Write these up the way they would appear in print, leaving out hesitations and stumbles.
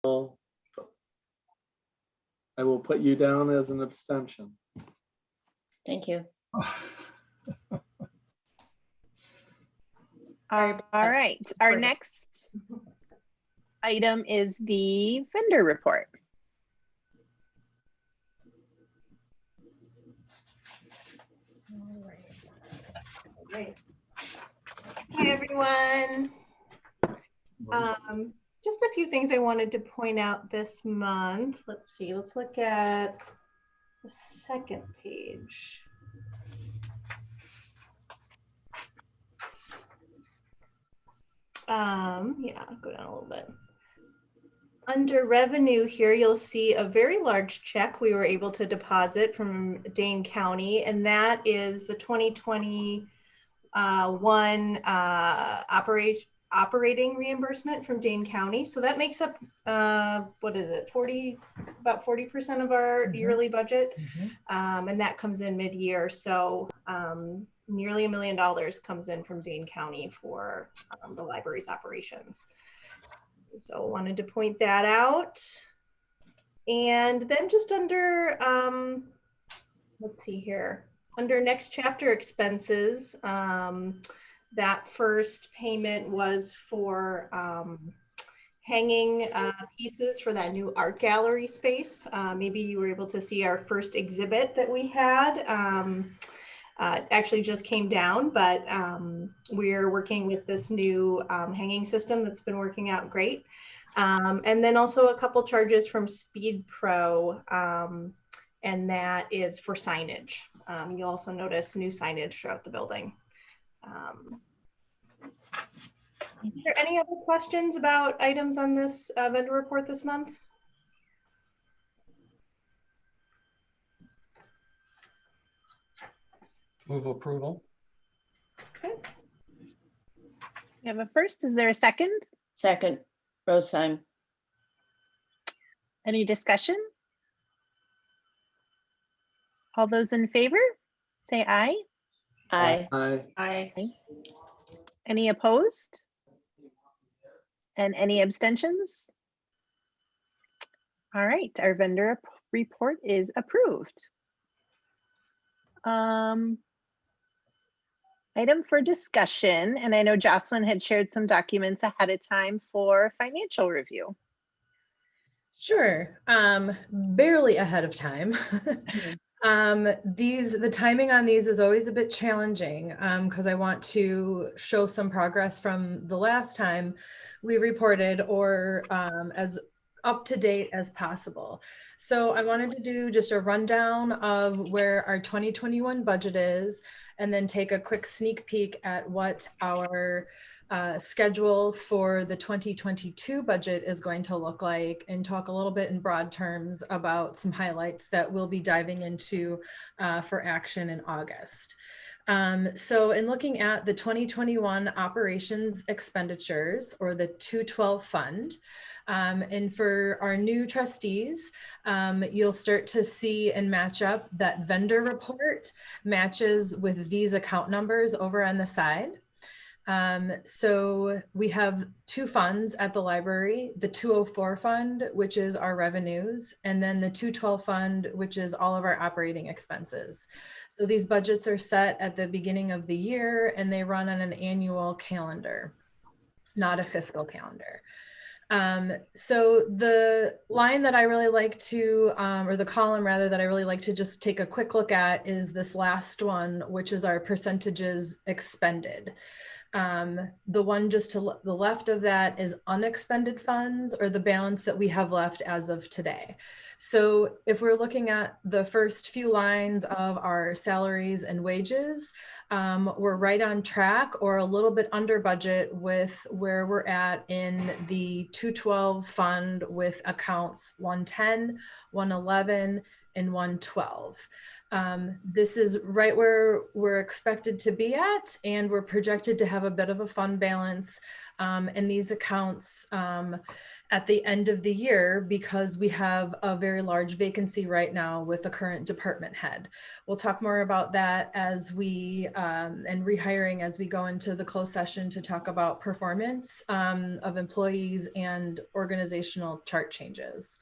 I will put you down as an abstention. Thank you. All right. Our next item is the vendor report. All right. Hi, everyone. Just a few things I wanted to point out this month. Let's see, let's look at the second page. Yeah, I'll go down a little bit. Under revenue here, you'll see a very large check we were able to deposit from Dane County, and that is the 2021 operating reimbursement from Dane County. So that makes up, what is it, about 40% of our yearly budget. And that comes in mid-year. So nearly $1 million comes in from Dane County for the library's operations. So wanted to point that out. And then just under, let's see here, under next chapter expenses, that first payment was for hanging pieces for that new art gallery space. Maybe you were able to see our first exhibit that we had. It actually just came down, but we're working with this new hanging system that's been working out great. And then also a couple charges from Speed Pro, and that is for signage. You'll also notice new signage throughout the building. Are there any other questions about items on this vendor report this month? Move approval. Okay. We have a first. Is there a second? Second, Rosheim. Any discussion? All those in favor, say aye. Aye. Aye. Aye. Any opposed? And any abstentions? All right, our vendor report is approved. Item for discussion, and I know Jocelyn had shared some documents ahead of time for financial review. Sure, barely ahead of time. The timing on these is always a bit challenging because I want to show some progress from the last time we reported, or as up to date as possible. So I wanted to do just a rundown of where our 2021 budget is, and then take a quick sneak peek at what our schedule for the 2022 budget is going to look like, and talk a little bit in broad terms about some highlights that we'll be diving into for action in August. So in looking at the 2021 operations expenditures, or the 212 fund, and for our new trustees, you'll start to see and match up that vendor report matches with these account numbers over on the side. So we have two funds at the library, the 204 fund, which is our revenues, and then the 212 fund, which is all of our operating expenses. So these budgets are set at the beginning of the year, and they run on an annual calendar, not a fiscal calendar. So the line that I really like to, or the column rather, that I really like to just take a quick look at is this last one, which is our percentages expended. The one just to the left of that is unexpended funds, or the balance that we have left as of today. So if we're looking at the first few lines of our salaries and wages, we're right on track, or a little bit under budget with where we're at in the 212 fund, with accounts 110, 111, and 112. This is right where we're expected to be at, and we're projected to have a bit of a fund balance in these accounts at the end of the year, because we have a very large vacancy right now with the current department head. We'll talk more about that as we and rehiring as we go into the closed session to talk about performance of employees and organizational chart changes.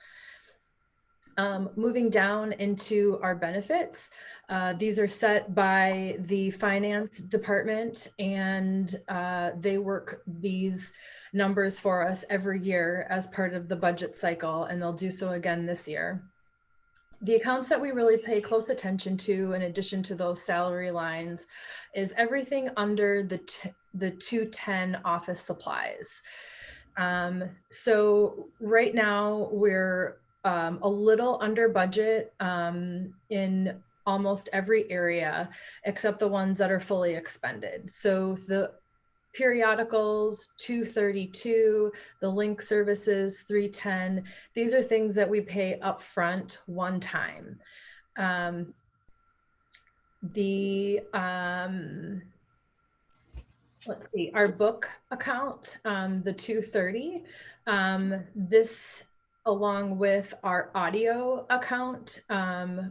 Moving down into our benefits, these are set by the finance department, and they work these numbers for us every year as part of the budget cycle, and they'll do so again this year. The accounts that we really pay close attention to, in addition to those salary lines, is everything under the 210 office supplies. So right now we're a little under budget in almost every area, except the ones that are fully expended. So the periodicals, 232, the link services, 310, these are things that we pay upfront one time. Let's see, our book account, the 230, this along with our audio account,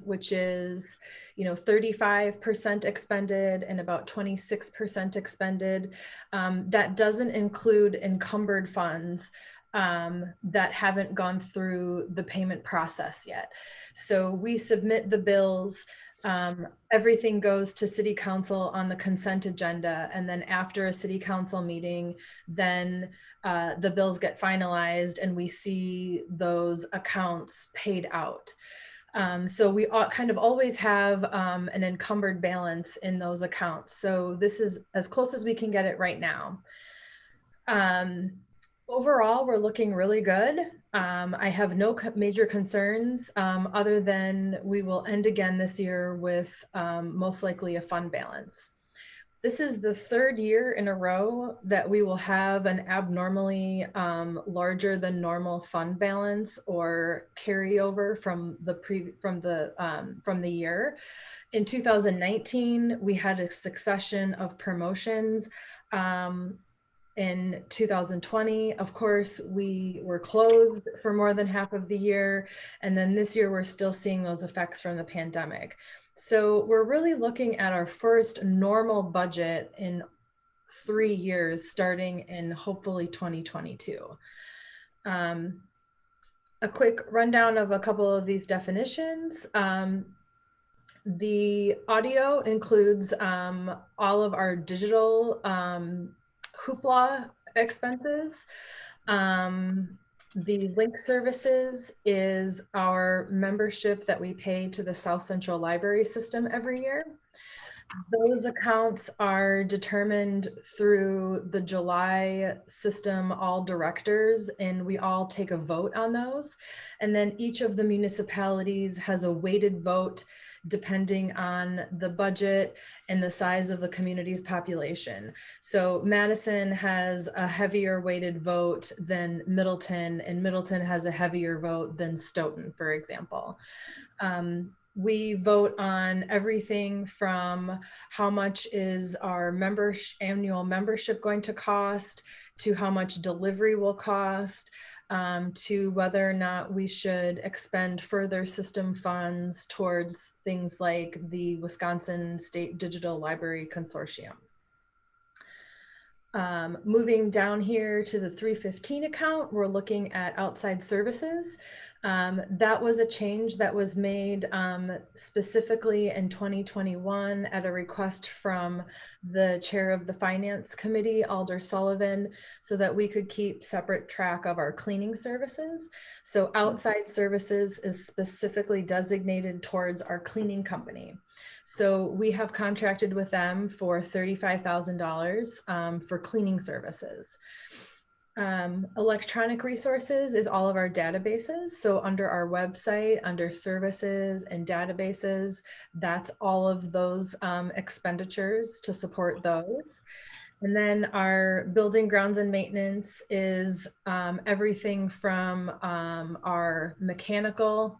which is, 35% expended and about 26% expended. That doesn't include encumbered funds that haven't gone through the payment process yet. So we submit the bills. Everything goes to City Council on the consent agenda, and then after a City Council meeting, then the bills get finalized and we see those accounts paid out. So we kind of always have an encumbered balance in those accounts. So this is as close as we can get it right now. Overall, we're looking really good. I have no major concerns other than we will end again this year with most likely a fund balance. This is the third year in a row that we will have an abnormally larger than normal fund balance or carryover from the year. In 2019, we had a succession of promotions. In 2020, of course, we were closed for more than half of the year. And then this year, we're still seeing those effects from the pandemic. So we're really looking at our first normal budget in 3 years, starting in hopefully 2022. A quick rundown of a couple of these definitions. The audio includes all of our digital hoopla expenses. The link services is our membership that we pay to the South Central Library System every year. Those accounts are determined through the July system, all directors, and we all take a vote on those. And then each of the municipalities has a weighted vote depending on the budget and the size of the community's population. So Madison has a heavier weighted vote than Middleton, and Middleton has a heavier vote than Stoughton, for example. We vote on everything from how much is our annual membership going to cost, to how much delivery will cost, to whether or not we should expend further system funds towards things like the Wisconsin State Digital Library Consortium. Moving down here to the 315 account, we're looking at outside services. That was a change that was made specifically in 2021 at a request from the chair of the finance committee, Alder Sullivan, so that we could keep separate track of our cleaning services. So outside services is specifically designated towards our cleaning company. So we have contracted with them for $35,000 for cleaning services. Electronic resources is all of our databases. So under our website, under services and databases, that's all of those expenditures to support those. And then our building grounds and maintenance is everything from our mechanical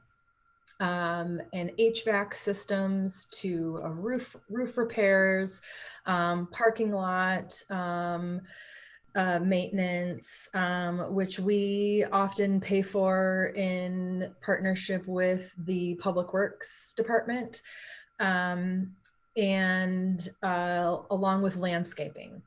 and HVAC systems to roof repairs, parking lot maintenance, which we often pay for in partnership with the Public Works Department, and along with landscaping.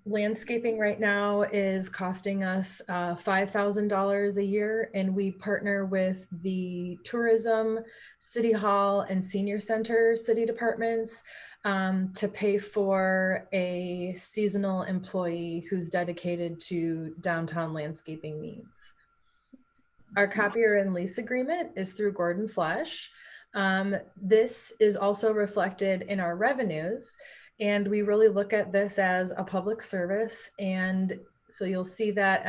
Landscaping right now is costing us $5,000 a year, and we partner with the Tourism, City Hall, and Senior Center city departments to pay for a seasonal employee who's dedicated to downtown landscaping needs. Our copier and lease agreement is through Gordon Flesch. This is also reflected in our revenues. And we really look at this as a public service. And so you'll see that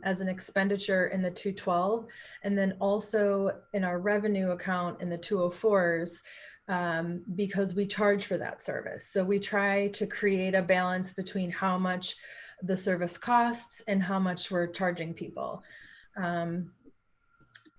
as an expenditure in the 212, and then also in our revenue account in the 204s, because we charge for that service. So we try to create a balance between how much the service costs and how much we're charging people.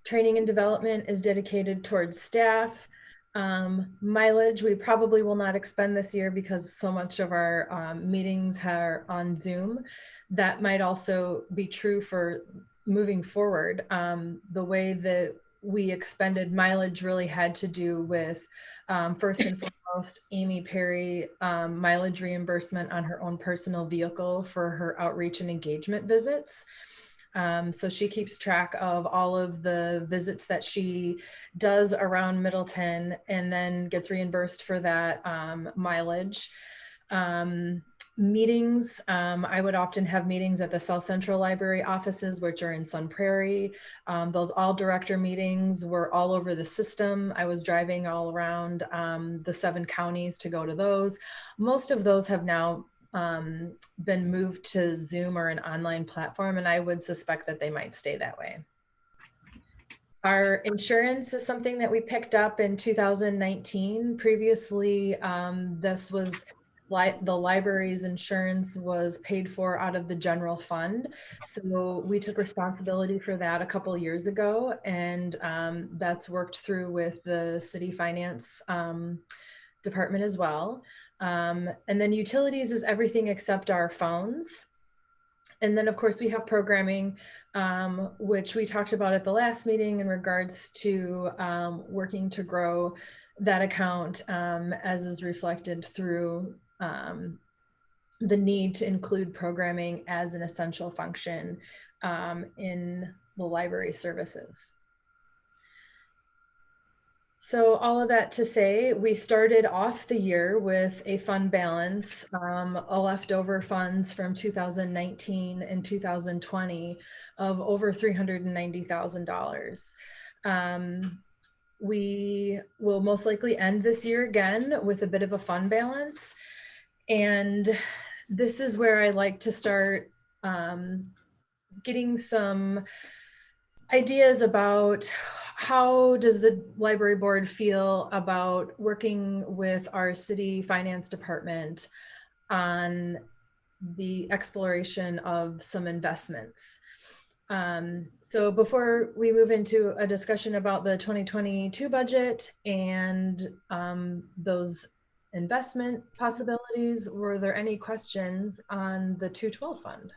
Training and development is dedicated towards staff. Mileage, we probably will not expend this year because so much of our meetings are on Zoom. That might also be true for moving forward. The way that we expended mileage really had to do with, first and foremost, Amy Perry mileage reimbursement on her own personal vehicle for her outreach and engagement visits. So she keeps track of all of the visits that she does around Middleton and then gets reimbursed for that mileage. Meetings, I would often have meetings at the South Central Library offices, which are in Sun Prairie. Those all director meetings were all over the system. I was driving all around the 7 counties to go to those. Most of those have now been moved to Zoom or an online platform, and I would suspect that they might stay that way. Our insurance is something that we picked up in 2019. Previously, this was the library's insurance was paid for out of the general fund. So we took responsibility for that a couple of years ago, and that's worked through with the city finance department as well. And then utilities is everything except our phones. And then of course we have programming, which we talked about at the last meeting in regards to working to grow that account, as is reflected through the need to include programming as an essential function in the library services. So all of that to say, we started off the year with a fund balance, leftover funds from 2019 and 2020 of over $390,000. We will most likely end this year again with a bit of a fund balance. And this is where I like to start getting some ideas about how does the library board feel about working with our city finance department on the exploration of some investments. So before we move into a discussion about the 2022 budget and those investment possibilities, were there any questions on the 212 fund?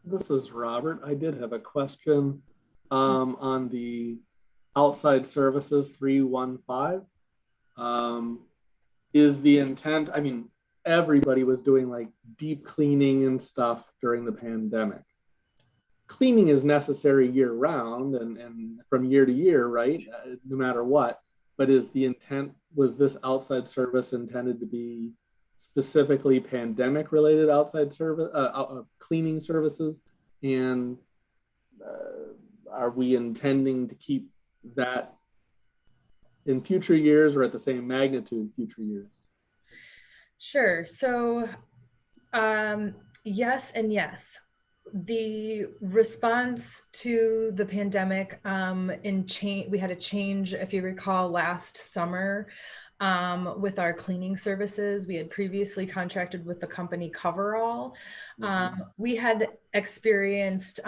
This is Robert. I did have a question on the outside services 315. Is the intent, I mean, everybody was doing like deep cleaning and stuff during the pandemic. Cleaning is necessary year round and from year to year, right? No matter what. But is the intent, was this outside service intended to be specifically pandemic related outside service, cleaning services? And are we intending to keep that in future years or at the same magnitude in future years? Sure. So yes and yes. The response to the pandemic we had a change, if you recall, last summer with our cleaning services. We had previously contracted with the company Coverall. We had experienced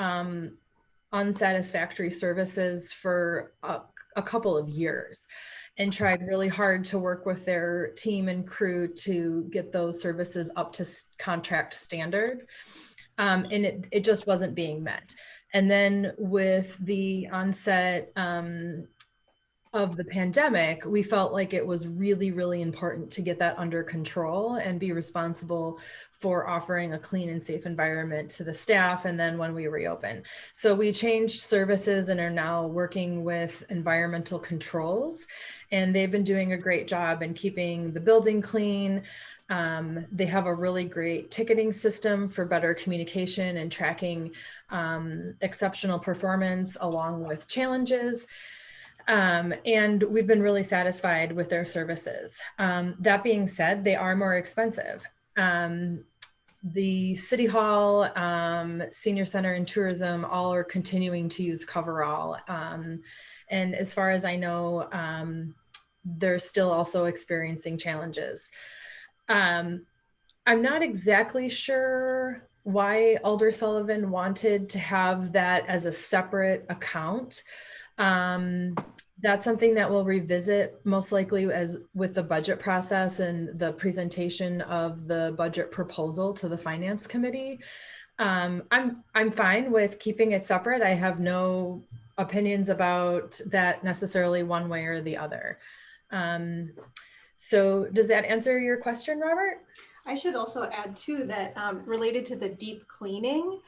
unsatisfactory services for a couple of years, and tried really hard to work with their team and crew to get those services up to contract standard. And it just wasn't being met. And then with the onset of the pandemic, we felt like it was really, really important to get that under control and be responsible for offering a clean and safe environment to the staff. And then when we reopen, so we changed services and are now working with environmental controls, and they've been doing a great job in keeping the building clean. They have a really great ticketing system for better communication and tracking exceptional performance along with challenges. And we've been really satisfied with their services. That being said, they are more expensive. The City Hall, Senior Center, and Tourism all are continuing to use Coverall. And as far as I know, they're still also experiencing challenges. I'm not exactly sure why Alder Sullivan wanted to have that as a separate account. That's something that we'll revisit most likely as with the budget process and the presentation of the budget proposal to the Finance Committee. I'm fine with keeping it separate. I have no opinions about that necessarily one way or the other. So does that answer your question, Robert? I should also add too that related to the deep cleaning,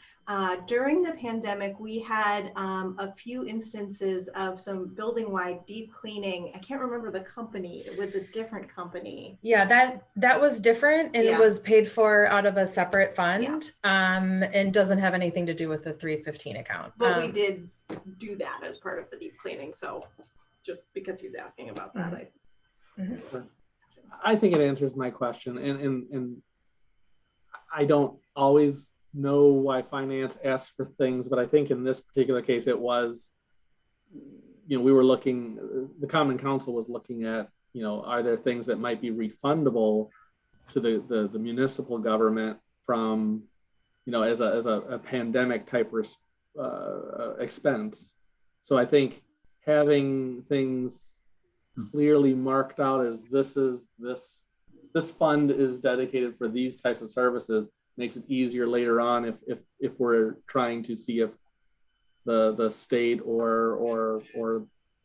during the pandemic, we had a few instances of some building-wide deep cleaning. I can't remember the company. It was a different company. Yeah, that was different, and it was paid for out of a separate fund, and doesn't have anything to do with the 315 account. But we did do that as part of the deep cleaning. So just because he's asking about that, I think it answers my question, and I don't always know why finance asks for things, but I think in this particular case it was, we were looking, the Common Council was looking at, are there things that might be refundable to the municipal government from, as a pandemic type expense. So I think having things clearly marked out as this fund is dedicated for these types of services makes it easier later on if we're trying to see if the state or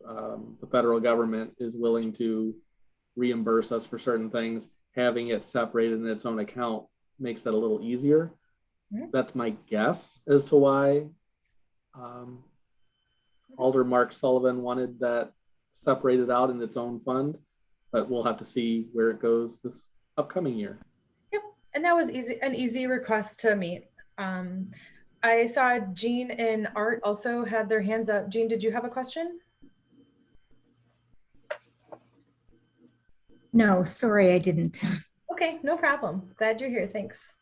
the federal government is willing to reimburse us for certain things. Having it separated in its own account makes that a little easier. That's my guess as to why Alder Mark Sullivan wanted that separated out in its own fund, but we'll have to see where it goes this upcoming year. Yep, and that was an easy request to meet. I saw Jean and Art also had their hands up. Jean, did you have a question? No, sorry, I didn't. Okay, no problem. Glad you're here. Thanks.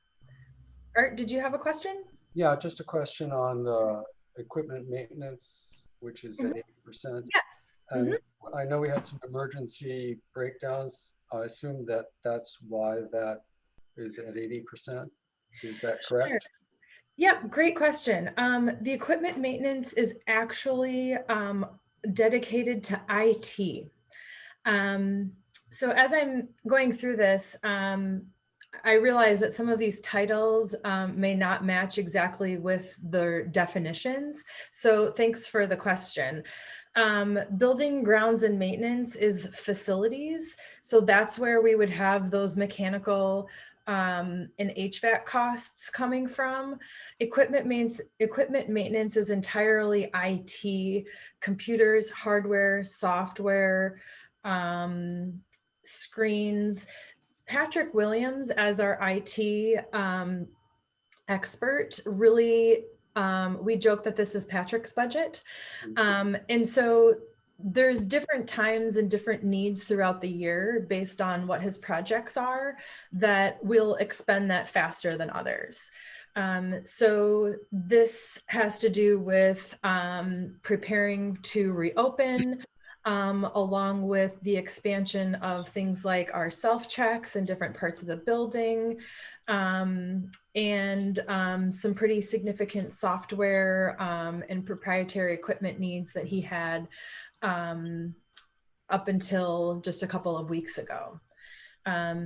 Art, did you have a question? Yeah, just a question on the equipment maintenance, which is at 80%. Yes. And I know we had some emergency breakdowns. I assume that that's why that is at 80%. Is that correct? Sure. Yep, great question. The equipment maintenance is actually dedicated to IT. So as I'm going through this, I realize that some of these titles may not match exactly with the definitions. So thanks for the question. Building, grounds, and maintenance is facilities. So that's where we would have those mechanical and HVAC costs coming from. Equipment maintenance is entirely IT, computers, hardware, software, screens. Patrick Williams, as our IT expert, really, we joke that this is Patrick's budget. And so there's different times and different needs throughout the year based on what his projects are that will expend that faster than others. So this has to do with preparing to reopen, along with the expansion of things like our self-checks in different parts of the building, and some pretty significant software and proprietary equipment needs that he had up until just a couple of weeks ago.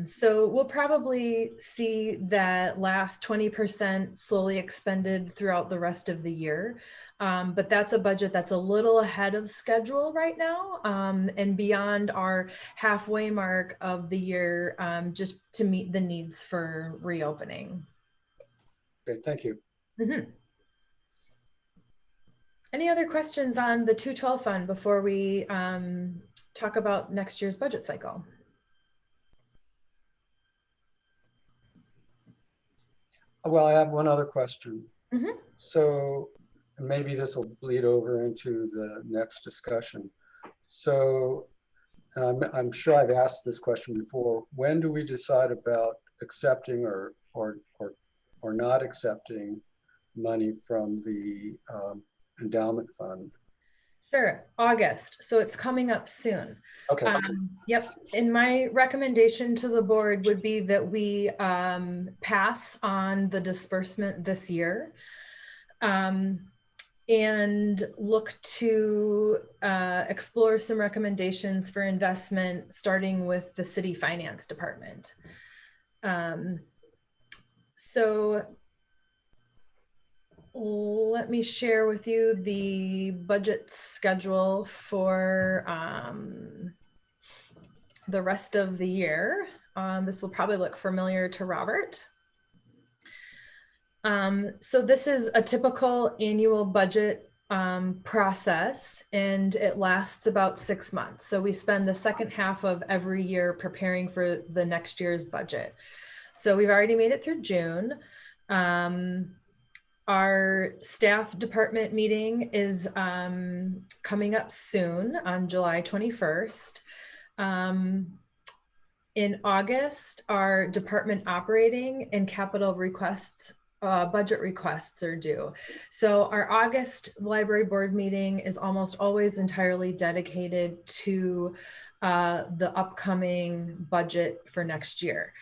So we'll probably see that last 20% slowly expended throughout the rest of the year. But that's a budget that's a little ahead of schedule right now, and beyond our halfway mark of the year, just to meet the needs for reopening. Okay, thank you. Mm-hmm. Any other questions on the 212 fund before we talk about next year's budget cycle? Well, I have one other question. Mm-hmm. So maybe this will bleed over into the next discussion. So, and I'm sure I've asked this question before, when do we decide about accepting or not accepting money from the endowment fund? Sure, August. So it's coming up soon. Okay. Yep. And my recommendation to the board would be that we pass on the disbursement this year, and look to explore some recommendations for investment, starting with the city finance department. So let me share with you the budget schedule for the rest of the year. This will probably look familiar to Robert. So this is a typical annual budget process, and it lasts about 6 months. So we spend the second half of every year preparing for the next year's budget. So we've already made it through June. Our staff department meeting is coming up soon on July 21st. In August, our department operating and capital requests, budget requests are due. So our August library board meeting is almost always entirely dedicated to the upcoming budget for next year.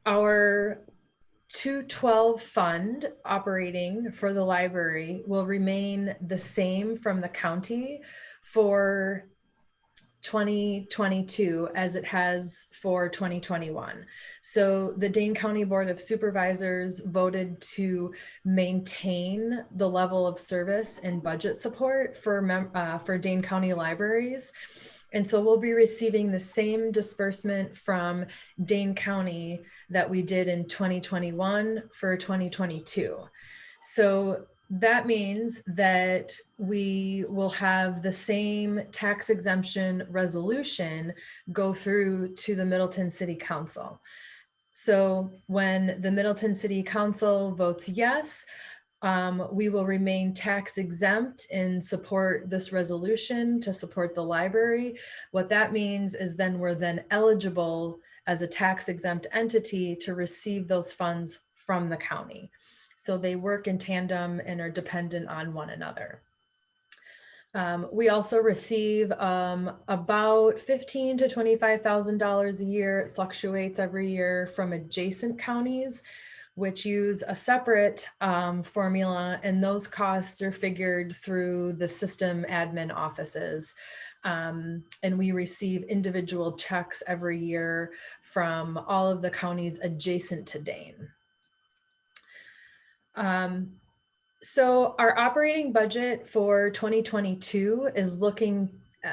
Our 212 fund operating for the library will remain the same from the county for 2022 as it has for 2021. So the Dane County Board of Supervisors voted to maintain the level of service and budget support for Dane County libraries. And so we'll be receiving the same disbursement from Dane County that we did in 2021 for 2022. So that means that we will have the same tax exemption resolution go through to the Middleton City Council. So when the Middleton City Council votes yes, we will remain tax exempt and support this resolution to support the library. What that means is then we're then eligible as a tax exempt entity to receive those funds from the county. So they work in tandem and are dependent on one another. We also receive about $15,000 to $25,000 a year. It fluctuates every year from adjacent counties, which use a separate formula, and those costs are figured through the system admin offices. And we receive individual checks every year from all of the counties adjacent to Dane. So our operating budget for 2022 is looking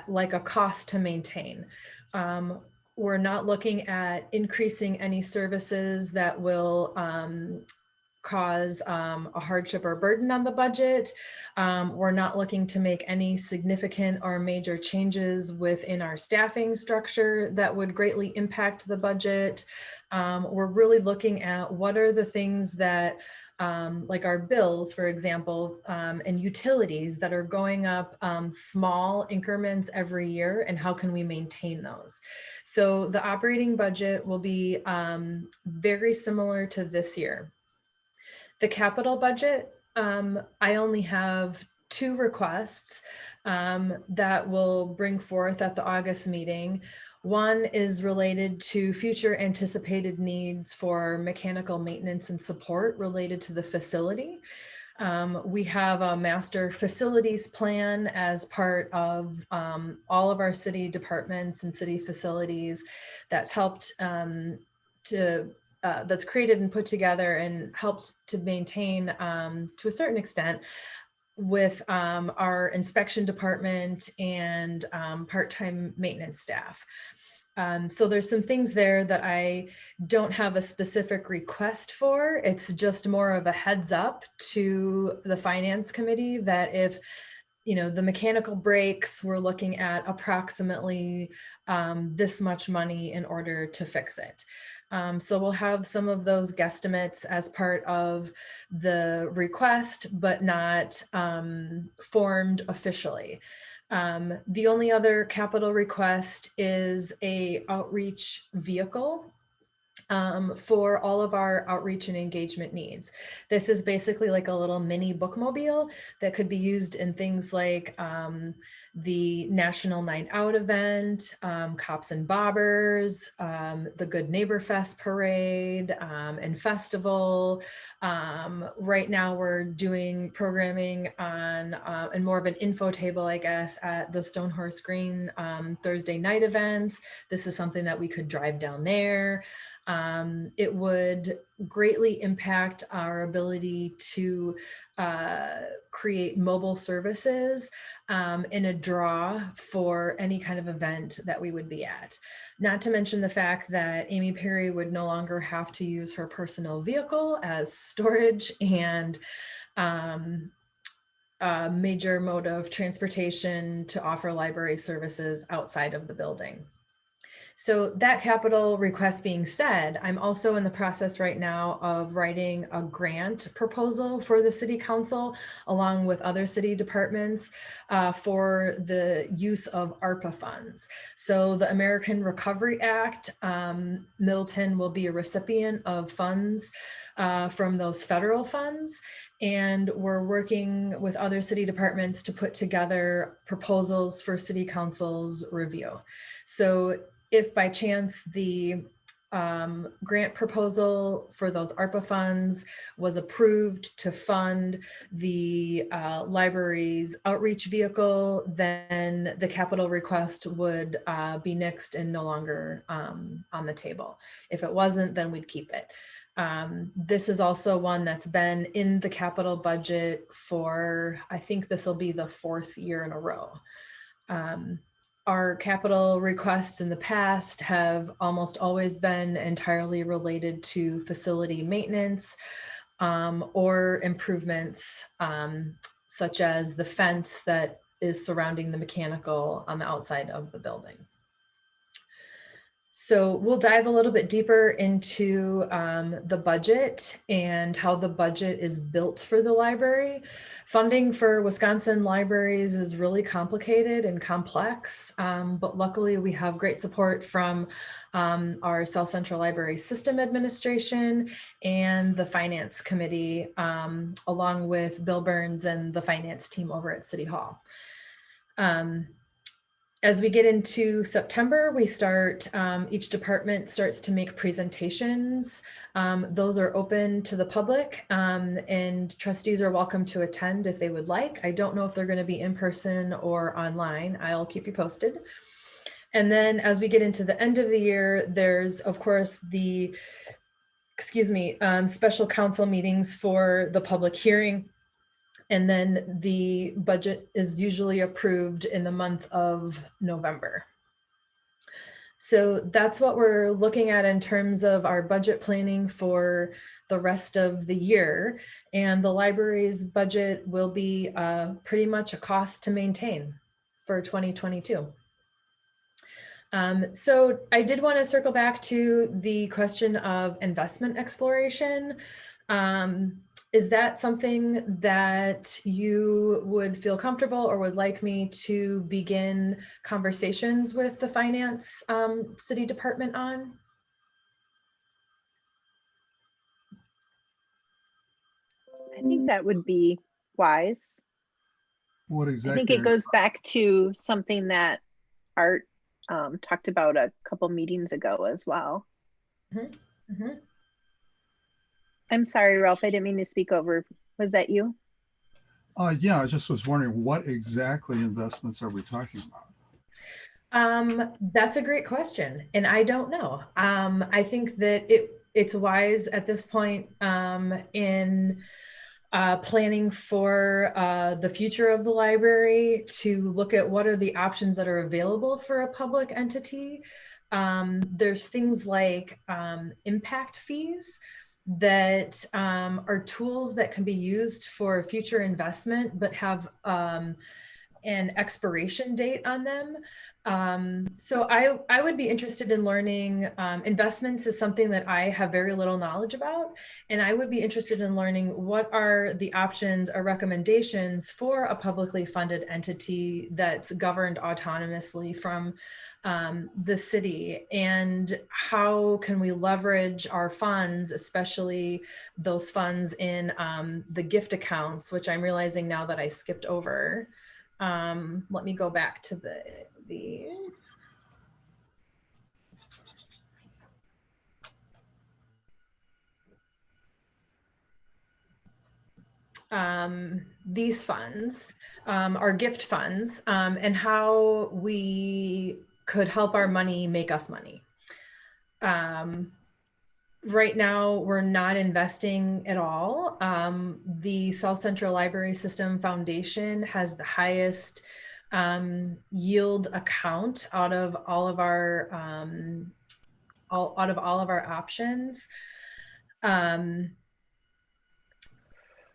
like a cost to maintain. We're not looking at increasing any services that will cause a hardship or burden on the budget. We're not looking to make any significant or major changes within our staffing structure that would greatly impact the budget. We're really looking at what are the things that like our bills, for example, and utilities that are going up small increments every year, and how can we maintain those? So the operating budget will be very similar to this year. The capital budget, I only have two requests that we'll bring forth at the August meeting. One is related to future anticipated needs for mechanical maintenance and support related to the facility. We have a master facilities plan as part of all of our city departments and city facilities that's helped that's created and put together and helped to maintain to a certain extent with our inspection department and part-time maintenance staff. So there's some things there that I don't have a specific request for. It's just more of a heads up to the finance committee that if, you know, the mechanical breaks, we're looking at approximately this much money in order to fix it. So we'll have some of those guesstimates as part of the request, but not formed officially. The only other capital request is a outreach vehicle for all of our outreach and engagement needs. This is basically like a little mini bookmobile that could be used in things like the National Night Out event, Cops and Bobbers, the Good Neighbor Fest parade and festival. Right now we're doing programming on and more of an info table, I guess, at the Stonehorse Green Thursday night events. This is something that we could drive down there. It would greatly impact our ability to create mobile services in a draw for any kind of event that we would be at. Not to mention the fact that Amy Perry would no longer have to use her personal vehicle as storage and a major mode of transportation to offer library services outside of the building. So that capital request being said, I'm also in the process right now of writing a grant proposal for the city council, along with other city departments for the use of ARPA funds. So the American Recovery Act, Middleton will be a recipient of funds from those federal funds. And we're working with other city departments to put together proposals for city council's review. So if by chance the grant proposal for those ARPA funds was approved to fund the library's outreach vehicle, then the capital request would be nixed and no longer on the table. If it wasn't, then we'd keep it. This is also one that's been in the capital budget for, I think this will be the 4th year in a row. Our capital requests in the past have almost always been entirely related to facility maintenance or improvements, such as the fence that is surrounding the mechanical on the outside of the building. So we'll dive a little bit deeper into the budget and how the budget is built for the library. Funding for Wisconsin libraries is really complicated and complex, but luckily we have great support from our South Central Library System Administration and the Finance Committee, along with Bill Burns and the finance team over at City Hall. As we get into September, we start, each department starts to make presentations. Those are open to the public and trustees are welcome to attend if they would like. I don't know if they're going to be in person or online. I'll keep you posted. And then as we get into the end of the year, there's of course the, special council meetings for the public hearing. And then the budget is usually approved in the month of November. So that's what we're looking at in terms of our budget planning for the rest of the year. And the library's budget will be pretty much a cost to maintain for 2022. So I did want to circle back to the question of investment exploration. Is that something that you would feel comfortable or would like me to begin conversations with the finance city department on? I think that would be wise. What I exactly? think it goes back to something that Art talked about a couple meetings ago as well. I'm sorry, Ralph, I didn't mean to speak over. Was that you? Yeah, I just was wondering what exactly investments are we talking about? That's a great question, and I don't know. I think that it's wise at this point in planning for the future of the library to look at what are the options that are available for a public entity. There's things like impact fees that are tools that can be used for future investment, but have an expiration date on them. So I would be interested in learning. Investments is something that I have very little knowledge about, and I would be interested in learning what are the options or recommendations for a publicly funded entity that's governed autonomously from the city, and how can we leverage our funds, especially those funds in the gift accounts, which I'm realizing now that I skipped over. Let me go back to these. These funds are gift funds, and how we could help our money make us money. Right now, we're not investing at all. The South Central Library System Foundation has the highest yield account out of all of our options.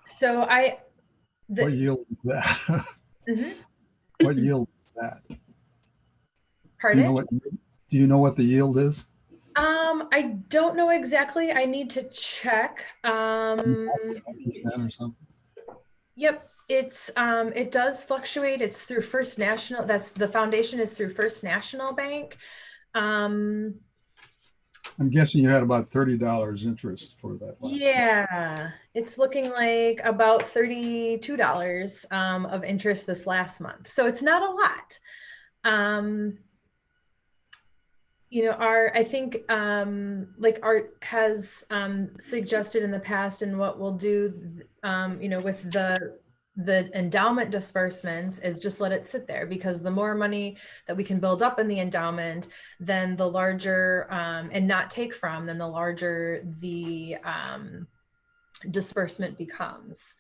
So what yield is that? What yield is that? Pardon? Do you know what the yield is? I don't know exactly. I need to check. Or something? Yep, it does fluctuate. It's through First National. The foundation is through First National Bank. I'm guessing you had about $30 interest for that. Yeah, it's looking like about $32 of interest this last month. So it's not a lot. You know, I think like Art has suggested in the past, and what we'll do, you know, with the endowment disbursements is just let it sit there, because the more money that we can build up in the endowment, then the larger and not take from, then the larger the disbursement becomes.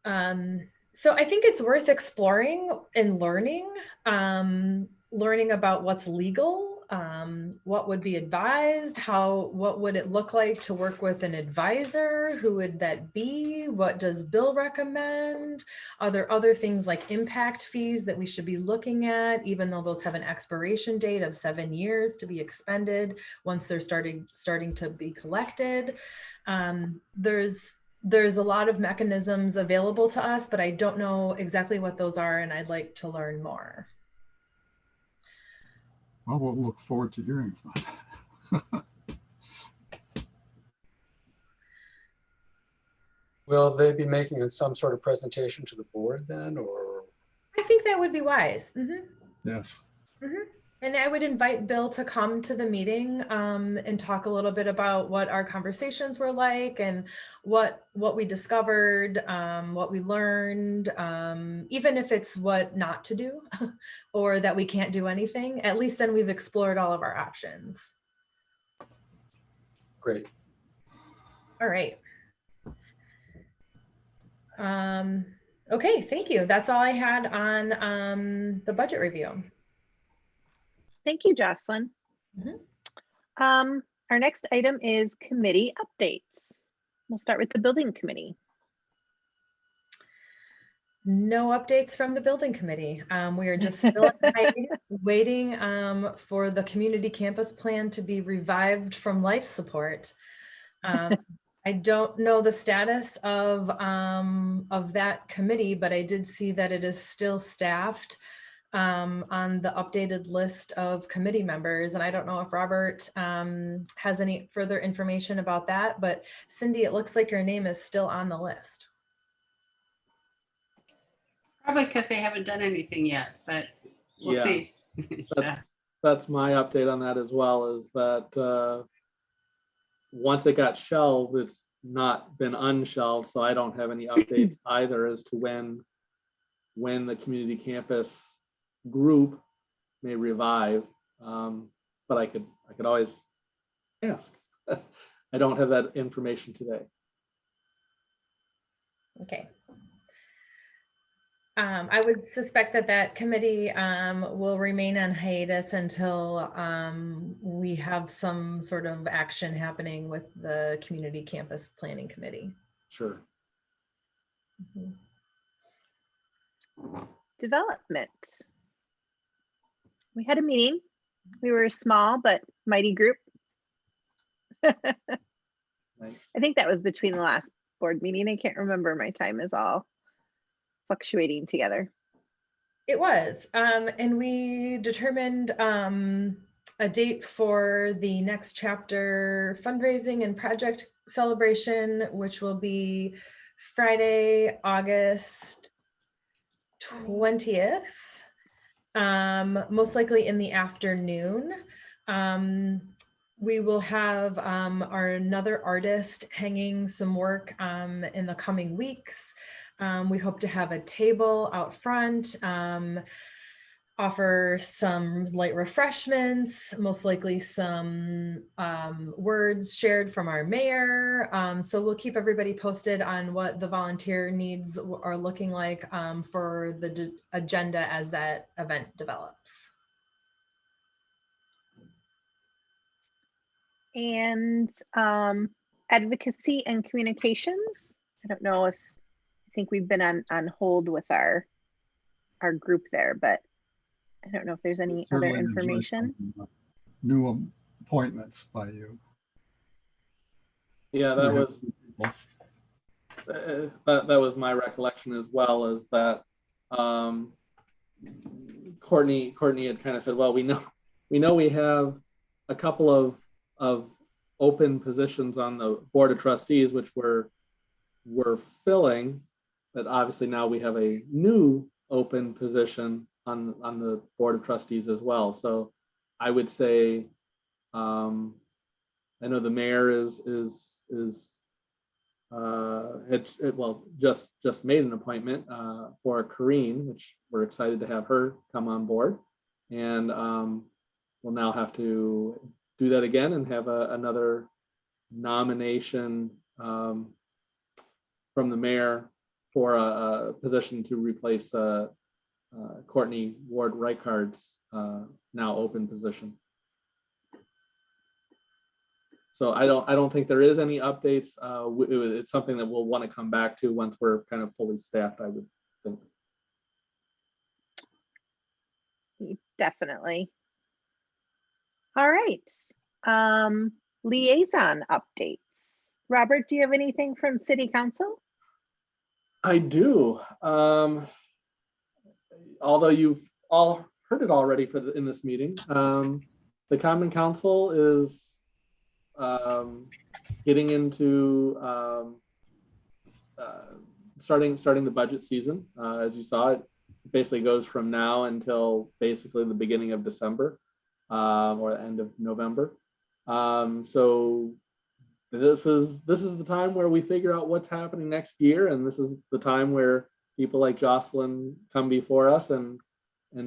So I think it's worth exploring and learning about what's legal, what would be advised, what would it look like to work with an advisor, who would that be, what does Bill recommend, are there other things like impact fees that we should be looking at, even though those have an expiration date of 7 years to be expended once they're starting to be collected. There's a lot of mechanisms available to us, but I don't know exactly what those are, and I'd like to learn more. Well, we'll look forward to hearing from it. Will they be making some sort of presentation to the board then, or? I think that would be wise. Yes. And I would invite Bill to come to the meeting and talk a little bit about what our conversations were like, and what we discovered, what we learned, even if it's what not to do or that we can't do anything. At least then we've explored all of our options. Great. All right. Okay, thank you. That's all I had on the budget review. Thank you, Jocelyn. Our next item is committee updates. We'll start with the building committee. No updates from the building committee. We are just still at hiatus, waiting for the community campus plan to be revived from life support. I don't know the status of that committee, but I did see that it is still staffed on the updated list of committee members. And I don't know if Robert has any further information about that, but Cindy, it looks like your name is still on the list. Probably because they haven't done anything yet, but we'll Yeah. see. That's my update on that as well, is that once it got shelved, it's not been unshelved, so I don't have any updates either as to when the community campus group may revive. But I could always ask. I don't have that information today. Okay. I would suspect that committee will remain on hiatus until we have some sort of action happening with the community campus planning committee. Sure. Mhm. Development. We had a meeting. We were a small but mighty group. Nice. I think that was between the last board meeting. I can't remember. My time is all fluctuating together. It was, and we determined a date for the next chapter fundraising and project celebration, which will be Friday, August 20th, most likely in the afternoon. We will have another artist hanging some work in the coming weeks. We hope to have a table out front, offer some light refreshments, most likely some words shared from our mayor. So we'll keep everybody posted on what the volunteer needs are looking like for the agenda as that event develops. And advocacy and communications. I don't know if, I think we've been on hold with our group there, but I don't know if there's any other Certainly enjoy information. new appointments by you. Yeah, So that we have was people. that was my recollection as well, is that Courtney had kind of said, well, we know we have a couple of open positions on the board of trustees, which we're filling, but obviously now we have a new open position on the board of trustees as well. So I would say, I know the mayor just made an appointment for Corrine, which we're excited to have her come on board, and we'll now have to do that again and have another nomination from the mayor for a position to replace Courtney Ward Reichardt's now open position. So I don't think there is any updates. It's something that we'll want to come back to once we're kind of fully staffed, I would think. Definitely. All right. Liaison updates. Robert, do you have anything from City Council? I do. Although you've all heard it already in this meeting, the Common Council is getting into starting the budget season. As you saw, it basically goes from now until basically the beginning of December or the end of November. So this is the time where we figure out what's happening next year, and this is the time where people like Jocelyn come before us and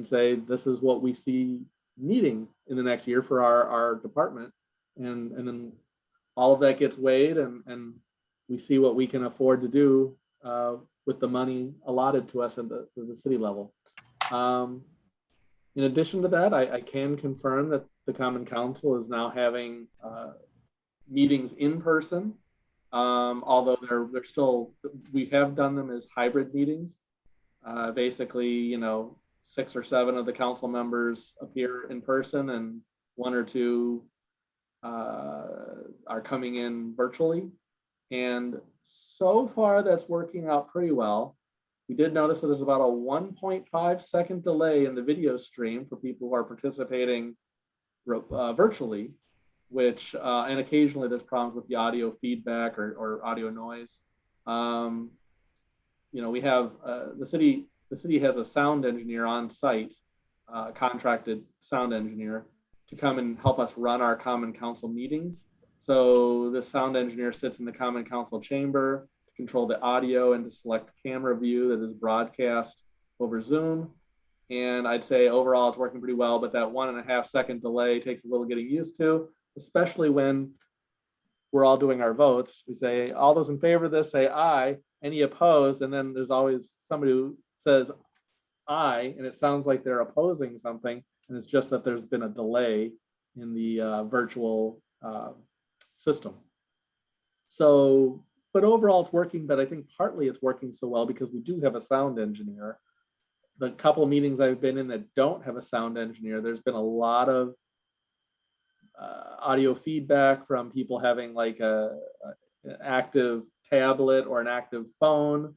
say, this is what we see needing in the next year for our department, and then all of that gets weighed, and we see what we can afford to do with the money allotted to us at the city level. In addition to that, I can confirm that the Common Council is now having meetings in person, although they're still, we have done them as hybrid meetings. Basically, 6 or 7 of the council members appear in person, and 1 or 2 are coming in virtually. And so far that's working out pretty well. We did notice that there's about a 1.5 second delay in the video stream for people who are participating virtually, which and occasionally there's problems with the audio feedback or audio noise. We have the city the city has a sound engineer on site, contracted sound engineer, to come and help us run our common council meetings. So the sound engineer sits in the common council chamber to control the audio and to select the camera view that is broadcast over Zoom. And I'd say overall it's working pretty well, but that 1.5 second delay takes a little getting used to, especially when we're all doing our votes. We say, all those in favor of this say aye, any opposed, and then there's always somebody who says aye, and it sounds like they're opposing something, and it's just that there's been a delay in the virtual system. So, but overall it's working, but I think partly it's working so well because we do have a sound engineer. The couple of meetings I've been in that don't have a sound engineer, there's been a lot of audio feedback from people having like an active tablet or an active phone.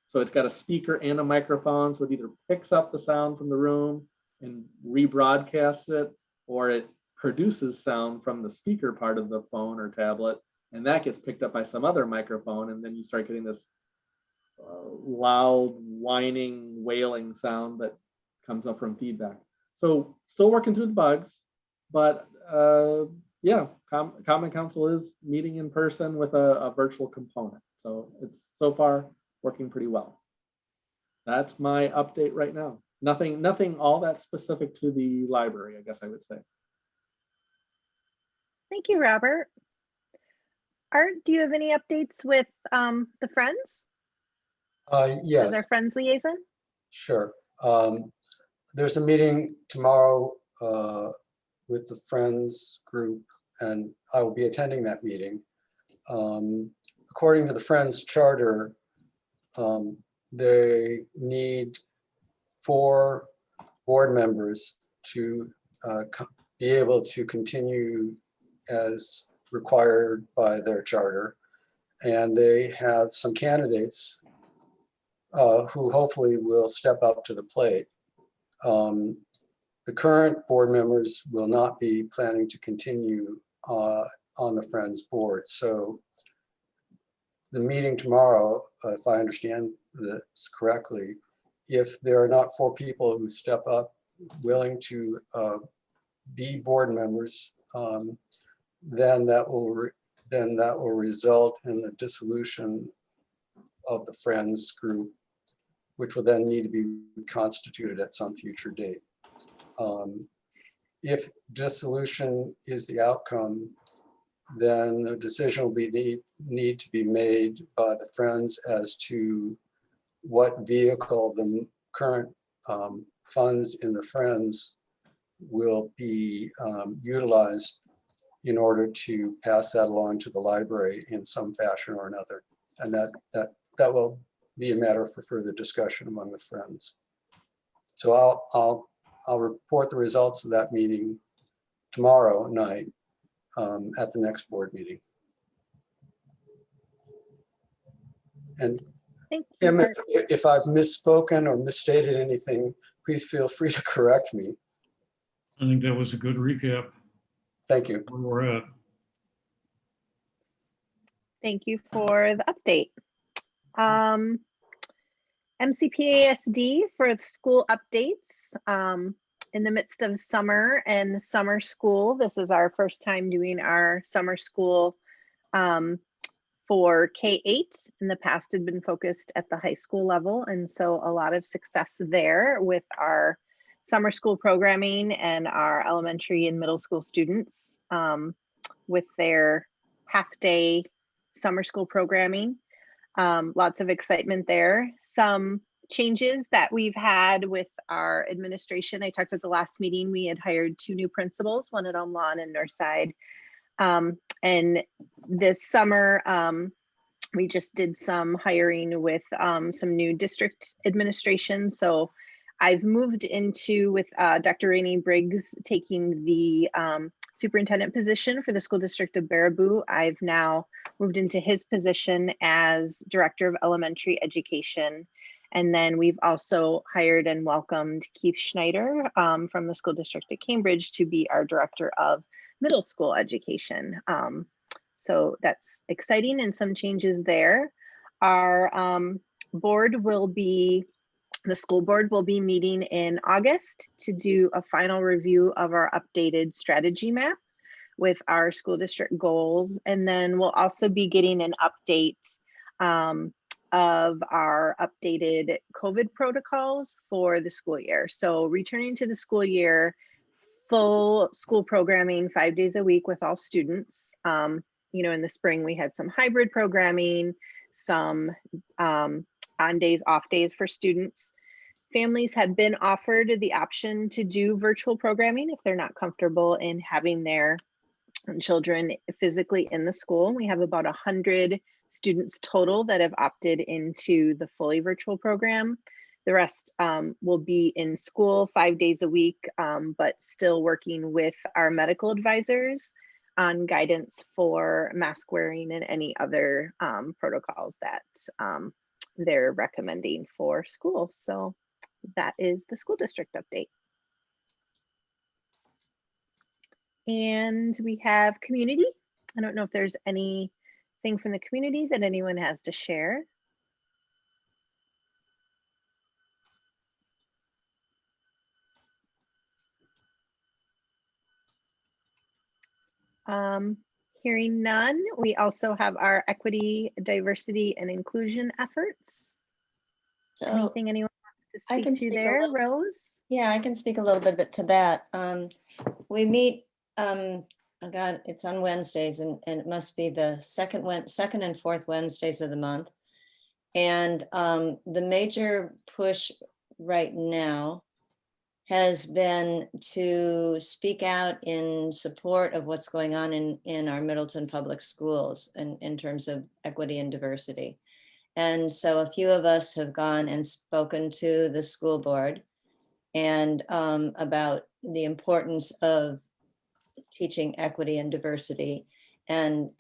So it's got a speaker and a microphone. So it either picks up the sound from the room and rebroadcasts it, or it produces sound from the speaker part of the phone or tablet, and that gets picked up by some other microphone. And then you start getting this loud, whining, wailing sound that comes up from feedback. So still working through the bugs, but yeah, Common Council is meeting in person with a virtual component. So it's so far working pretty well. That's my update right now. Nothing all that specific to the library, I guess I would say. Thank you, Robert. Art, do you have any updates with the Friends? Yes. As our Friends liaison? Sure. There's a meeting tomorrow with the Friends group, and I will be attending that meeting. According to the Friends charter, they need 4 board members to be able to continue as required by their charter. And they have some candidates who hopefully will step up to the plate. The current board members will not be planning to continue on the Friends board. So the meeting tomorrow, if I understand this correctly, if there are not 4 people who step up willing to be board members, then that will result in the dissolution of the Friends group, which will then need to be reconstituted at some future date. If dissolution is the outcome, then a decision will need to be made by the Friends as to what vehicle the current funds in the Friends will be utilized in order to pass that along to the library in some fashion or another. And that will be a matter for further discussion among the Friends. So I'll report the results of that meeting tomorrow night at the next board meeting. And Kim, if I've misspoken or misstated anything, please feel free to correct me. I think that was a good recap. Thank you. Where we're at. Thank you for the update. MCPASD for the school updates. In the midst of summer and summer school, this is our first time doing our summer school for K-8. In the past had been focused at the high school level, and so a lot of success there with our summer school programming and our elementary and middle school students with their half-day summer school programming. Lots of excitement there. Some changes that we've had with our administration. I talked at the last meeting, we had hired 2 new principals, one at Elm Lawn and Northside. And this summer, we just did some hiring with some new district administration. So I've moved into with Dr. Rainey Briggs taking the superintendent position for the school district of Baraboo. I've now moved into his position as director of elementary education. And then we've also hired and welcomed Keith Schneider from the school district at Cambridge to be our director of middle school education. So that's exciting and some changes there. Our board will be The school board will be meeting in August to do a final review of our updated strategy map with our school district goals. And then we'll also be getting an update of our updated COVID protocols for the school year. So returning to the school year, full school programming 5 days a week with all students. You know, in the spring, we had some hybrid programming, some on days, off days for students. Families have been offered the option to do virtual programming if they're not comfortable in having their children physically in the school. We have about 100 students total that have opted into the fully virtual program. The rest will be in school 5 days a week, but still working with our medical advisors on guidance for mask wearing and any other protocols that they're recommending for school. So that is the school district update. And we have community. I don't know if there's anything from the community that anyone has to share. Hearing none, we also have our equity, diversity, and inclusion efforts. So Anything anyone wants to I can speak to speak a there, little- Rose? yeah, I can speak a little bit to that. We meet, oh God, it's on Wednesdays, and it must be the second and fourth Wednesdays of the month. And the major push right now has been to speak out in support of what's going on in our Middleton public schools in terms of equity and diversity. And so a few of us have gone and spoken to the school board and about the importance of teaching equity and diversity. And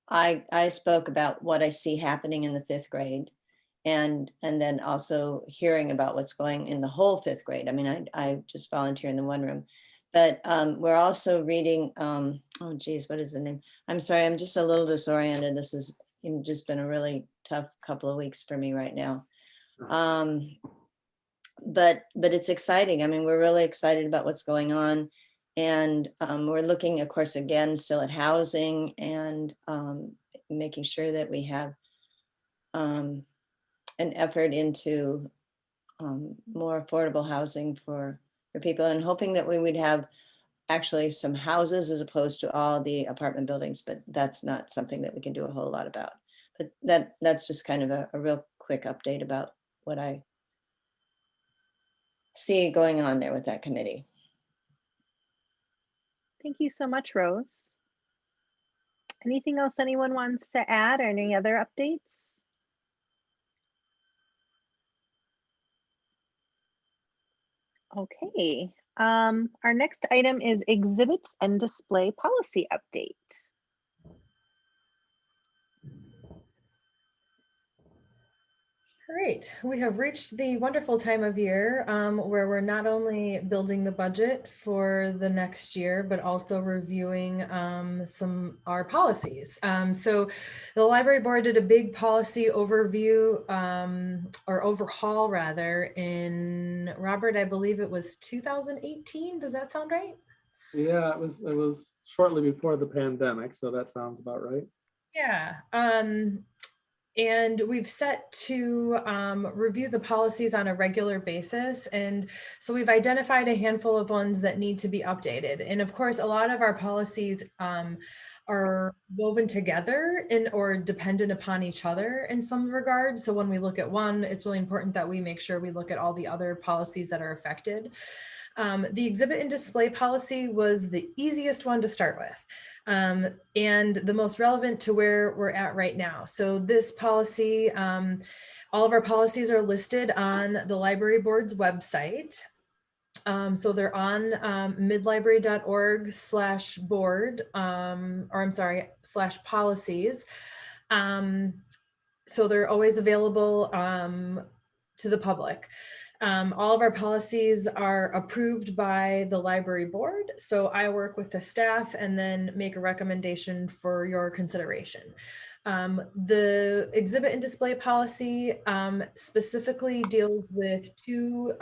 I spoke about what I see happening in the 5th grade. And then also hearing about what's going in the whole 5th grade. I mean, I just volunteer in the one room, but we're also reading, oh geez, what is the name? I'm sorry, I'm just a little disoriented. This has just been a really tough couple of weeks for me right now. But it's exciting. I mean, we're really excited about what's going on. And we're looking, of course, again, still at housing and making sure that we have an effort into more affordable housing for people, and hoping that we would have actually some houses as opposed to all the apartment buildings, but that's not something that we can do a whole lot about. But that's just kind of a real quick update about what I see going on there with that committee. Thank you so much, Rose. Anything else anyone wants to add, or any other updates? Okay, our next item is exhibits and display policy update. Great. We have reached the wonderful time of year where we're not only building the budget for the next year, but also reviewing our policies. So the library board did a big policy overview or overhaul rather in, Robert, I believe it was 2018. Does that sound right? Yeah, it was shortly before the pandemic, so that sounds about right. Yeah. And we've set to review the policies on a regular basis. And so we've identified a handful of ones that need to be updated. And of course, a lot of our policies are woven together or dependent upon each other in some regards. So when we look at one, it's really important that we make sure we look at all the other policies that are affected. The exhibit and display policy was the easiest one to start with. And the most relevant to where we're at right now. So this policy, all of our policies are listed on the library board's website. So they're on midlibrary.org/board, or I'm sorry, /policies. So they're always available to the public. All of our policies are approved by the library board. So I work with the staff and then make a recommendation for your consideration. The exhibit and display policy specifically deals with two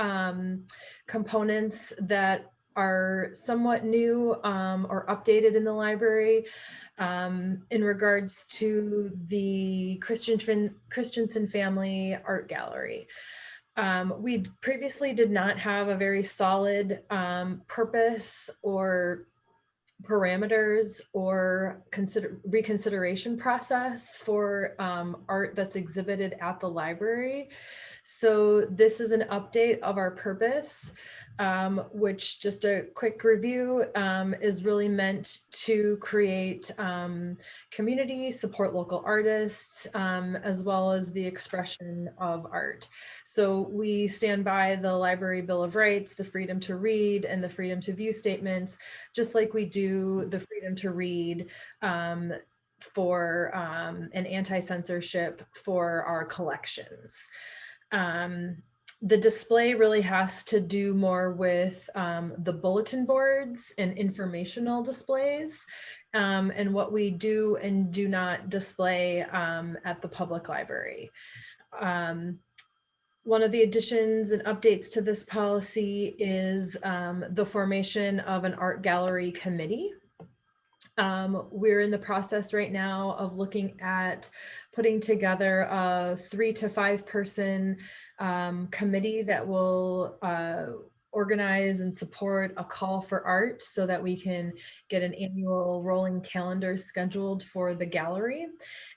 components that are somewhat new or updated in the library in regards to the Christensen Family Art Gallery. We previously did not have a very solid purpose or parameters or reconsideration process for art that's exhibited at the library. So this is an update of our purpose, which, just a quick review, is really meant to create community, support local artists, as well as the expression of art. So we stand by the Library Bill of Rights, the freedom to read, and the freedom to view statements, just like we do the freedom to read for an anti-censorship for our collections. The display really has to do more with the bulletin boards and informational displays, and what we do and do not display at the public library. One of the additions and updates to this policy is the formation of an art gallery committee. We're in the process right now of looking at putting together a 3 to 5 person committee that will organize and support a call for art so that we can get an annual rolling calendar scheduled for the gallery.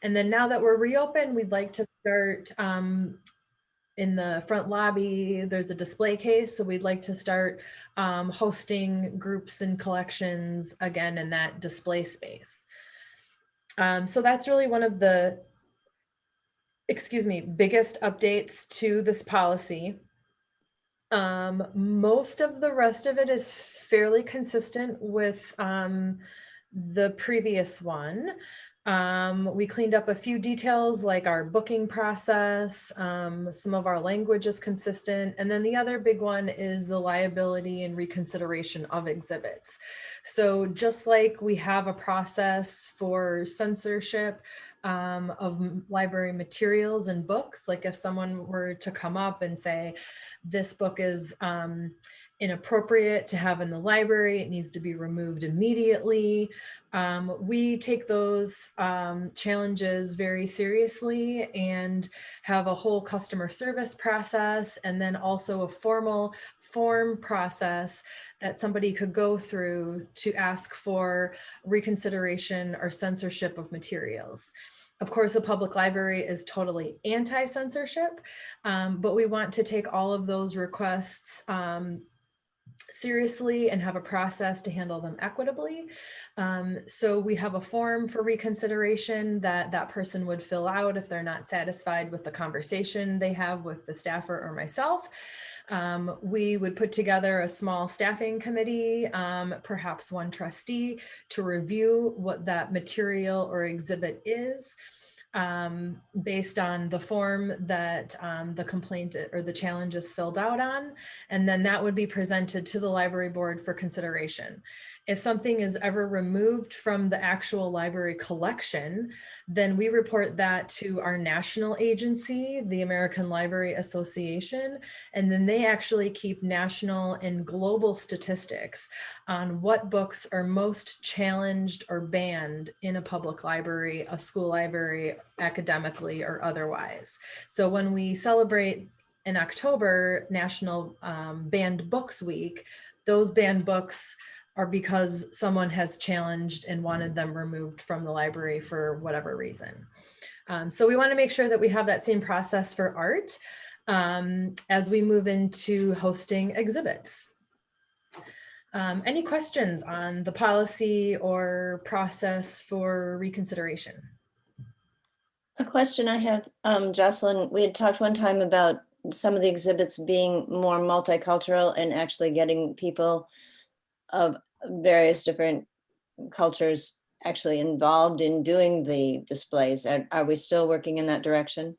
And then now that we're reopened, we'd like to start in the front lobby, there's a display case. So we'd like to start hosting groups and collections again in that display space. So that's really one of the, biggest updates to this policy. Most of the rest of it is fairly consistent with the previous one. We cleaned up a few details like our booking process, some of our language is consistent, and then the other big one is the liability and reconsideration of exhibits. So just like we have a process for censorship of library materials and books, like if someone were to come up and say, this book is inappropriate to have in the library, it needs to be removed immediately. We take those challenges very seriously and have a whole customer service process, and then also a formal form process that somebody could go through to ask for reconsideration or censorship of materials. Of course, a public library is totally anti-censorship, but we want to take all of those requests seriously and have a process to handle them equitably. So we have a form for reconsideration that that person would fill out if they're not satisfied with the conversation they have with the staffer or myself. We would put together a small staffing committee, perhaps one trustee, to review what that material or exhibit is, based on the form that the complaint or the challenge is filled out on. And then that would be presented to the library board for consideration. If something is ever removed from the actual library collection, then we report that to our national agency, the American Library Association, and then they actually keep national and global statistics on what books are most challenged or banned in a public library, a school library, academically or otherwise. So when we celebrate in October National Banned Books Week, those banned books are because someone has challenged and wanted them removed from the library for whatever reason. So we want to make sure that we have that same process for art as we move into hosting exhibits. Any questions on the policy or process for reconsideration? A question I have, Jocelyn, we had talked one time about some of the exhibits being more multicultural and actually getting people of various different cultures actually involved in doing the displays. Are we still working in that direction?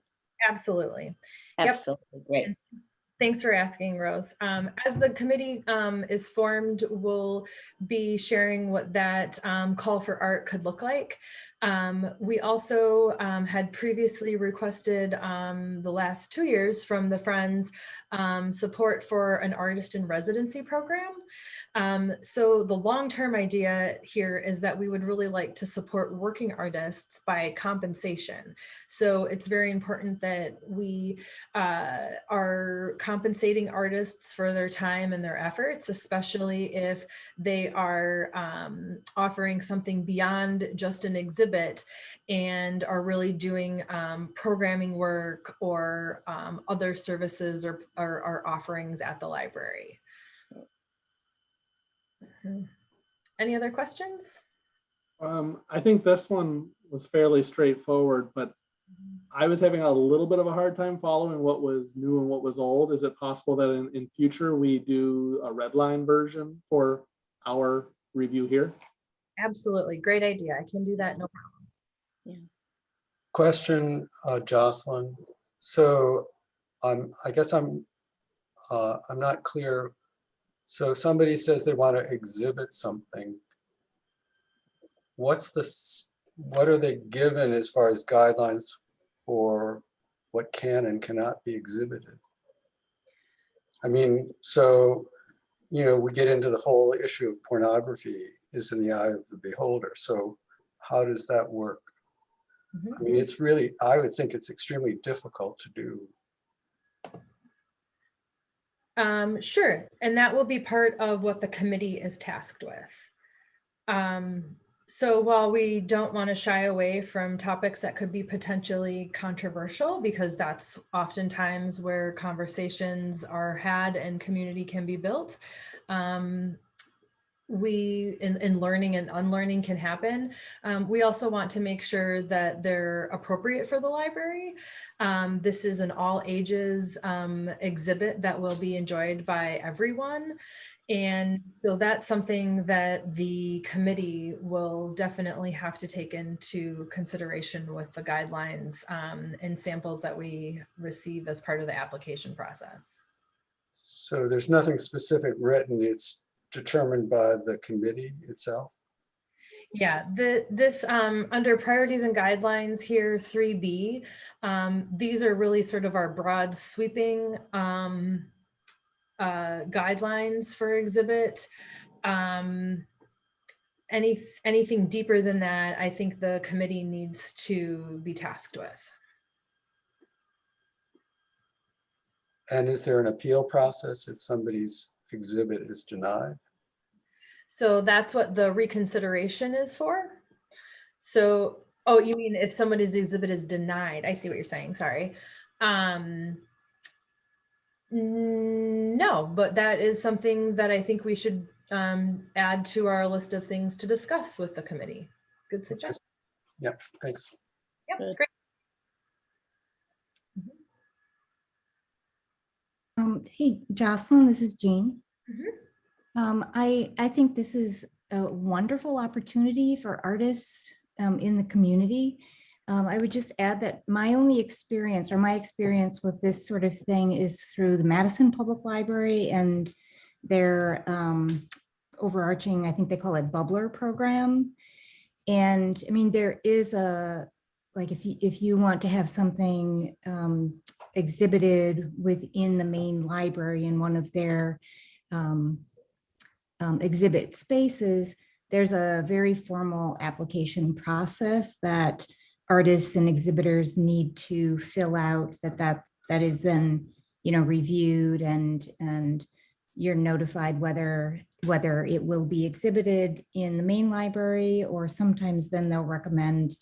Absolutely. Absolutely. Yep. Great. And thanks for asking, Rose. As the committee is formed, we'll be sharing what that call for art could look like. We also had previously requested the last 2 years from the Friends support for an artist in residency program. So the long-term idea here is that we would really like to support working artists by compensation. So it's very important that we are compensating artists for their time and their efforts, especially if they are offering something beyond just an exhibit and are really doing programming work or other services or offerings at the library. Any other questions? I think this one was fairly straightforward, but I was having a little bit of a hard time following what was new and what was old. Is it possible that in future we do a Redline version for our review here? Absolutely, great idea. I can do that, no problem. Yeah. Question, Jocelyn. So I guess I'm not clear. So somebody says they want to exhibit something. What are they given as far as guidelines for what can and cannot be exhibited? I mean, so, you know, we get into the whole issue of pornography is in the eye of the beholder. So how does that work? I mean, it's really, I would think it's extremely difficult to do. Sure, and that will be part of what the committee is tasked with. So while we don't want to shy away from topics that could be potentially controversial, because that's oftentimes where conversations are had and community can be built, we in learning and unlearning can happen. We also want to make sure that they're appropriate for the library. This is an all ages exhibit that will be enjoyed by everyone. And so that's something that the committee will definitely have to take into consideration with the guidelines and samples that we receive as part of the application process. So there's nothing specific written, it's determined by the committee itself? Yeah, this under priorities and guidelines here, 3B, these are really sort of our broad sweeping guidelines for exhibit. Anything deeper than that, I think the committee needs to be tasked with. And is there an appeal process if somebody's exhibit is denied? So that's what the reconsideration is for. So, oh, you mean if somebody's exhibit is denied? I see what you're saying, sorry. No, but that is something that I think we should add to our list of things to discuss with the committee. Good suggestion. Yeah, thanks. Yep, great. Hey, Jocelyn, this is Jean. Mm-hmm. I think this is a wonderful opportunity for artists in the community. I would just add that my experience with this sort of thing is through the Madison Public Library and their overarching, I think they call it Bubbler program. And I mean, there is a, like if you want to have something exhibited within the main library in one of their exhibit spaces, there's a very formal application process that artists and exhibitors need to fill out that is then, you know, reviewed and you're notified whether it will be exhibited in the main library, or sometimes then they'll recommend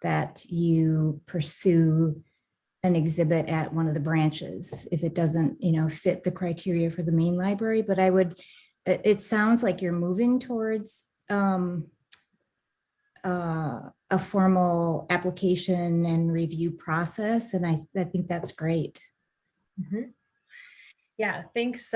that you pursue an exhibit at one of the branches if it doesn't, you know, fit the criteria for the main library. But it sounds like you're moving towards a formal application and review process, and I think that's great. Mm-hmm. Yeah, thanks,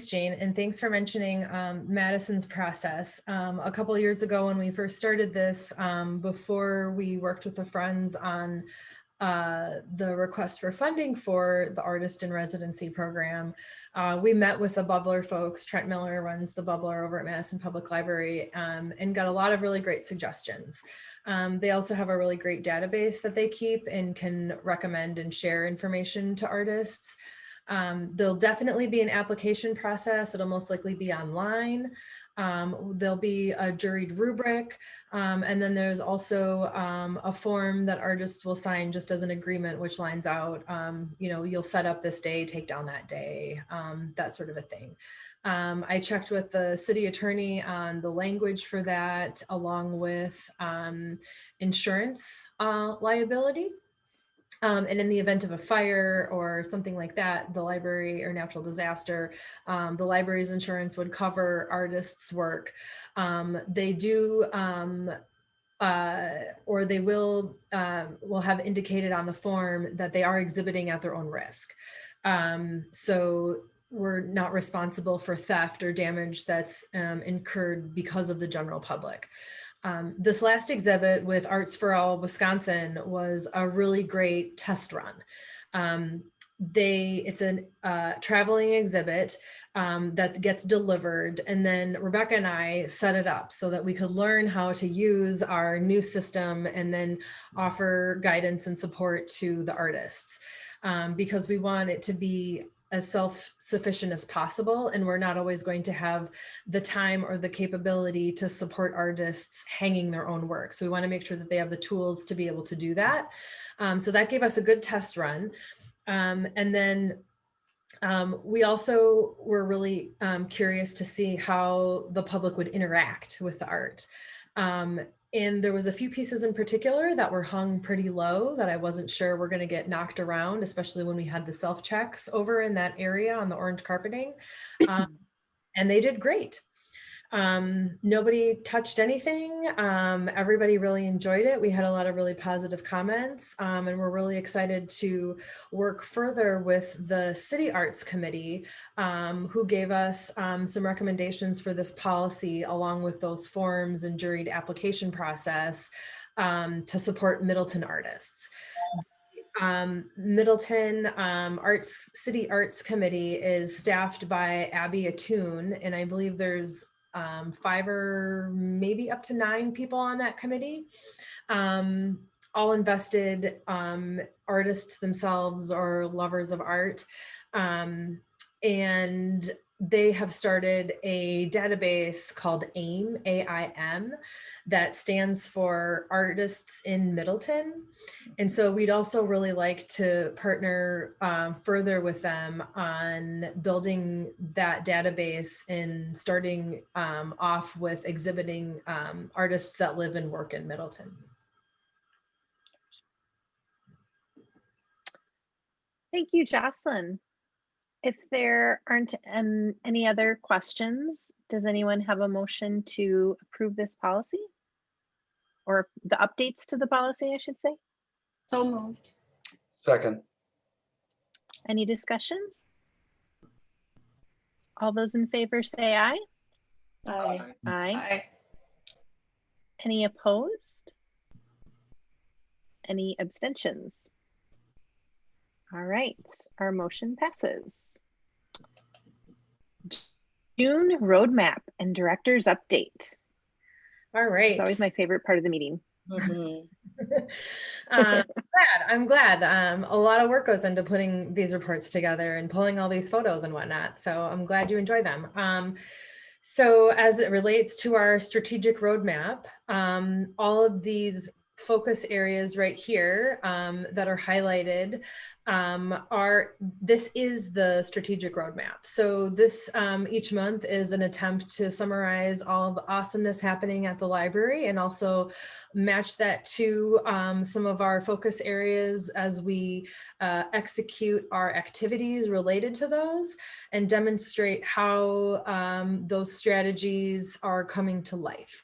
Jane, and thanks for mentioning Madison's process. A couple of years ago when we first started this, before we worked with the Friends on the request for funding for the Artist in Residency program, we met with the Bubbler folks. Trent Miller runs the Bubbler over at Madison Public Library, and got a lot of really great suggestions. They also have a really great database that they keep and can recommend and share information to artists. There'll definitely be an application process. It'll most likely be online. There'll be a juried rubric. And then there's also a form that artists will sign just as an agreement, which lines out, you know, you'll set up this day, take down that day, that sort of a thing. I checked with the city attorney on the language for that, along with insurance liability. And in the event of a fire or something like that, the library or natural disaster, the library's insurance would cover artists' work. They do, or they will have indicated on the form that they are exhibiting at their own risk. So we're not responsible for theft or damage that's incurred because of the general public. This last exhibit with Arts for All Wisconsin was a really great test run. It's a traveling exhibit that gets delivered, and then Rebecca and I set it up so that we could learn how to use our new system and then offer guidance and support to the artists, because we want it to be as self-sufficient as possible, and we're not always going to have the time or the capability to support artists hanging their own work. So we want to make sure that they have the tools to be able to do that. So that gave us a good test run. And then we also were really curious to see how the public would interact with the art. And there was a few pieces in particular that were hung pretty low that I wasn't sure were going to get knocked around, especially when we had the self-checks over in that area on the orange carpeting. And they did great. Nobody touched anything. Everybody really enjoyed it. We had a lot of really positive comments, and we're really excited to work further with the City Arts Committee, who gave us some recommendations for this policy, along with those forms and juried application process to support Middleton artists. Middleton City Arts Committee is staffed by Abby Attoon, and I believe there's 5 or maybe up to 9 people on that committee, all invested artists themselves or lovers of art. And they have started a database called AIM, A-I-M, that stands for Artists in Middleton. And so we'd also really like to partner further with them on building that database and starting off with exhibiting artists that live and work in Middleton. Thank you, Jocelyn. If there aren't any other questions, does anyone have a motion to approve this policy? Or the updates to the policy, I should say? So moved. Second. Any discussion? All those in favor say aye. Aye. Aye. Aye. Any opposed? Any abstentions? All right, our motion passes. June roadmap and director's update. All right. It's always my favorite part of the meeting. I'm glad. A lot of work goes into putting these reports together and pulling all these photos and whatnot. So I'm glad you enjoy them. So as it relates to our strategic roadmap, all of these focus areas right here that are highlighted this is the strategic roadmap. So this each month is an attempt to summarize all the awesomeness happening at the library and also match that to some of our focus areas as we execute our activities related to those and demonstrate how those strategies are coming to life.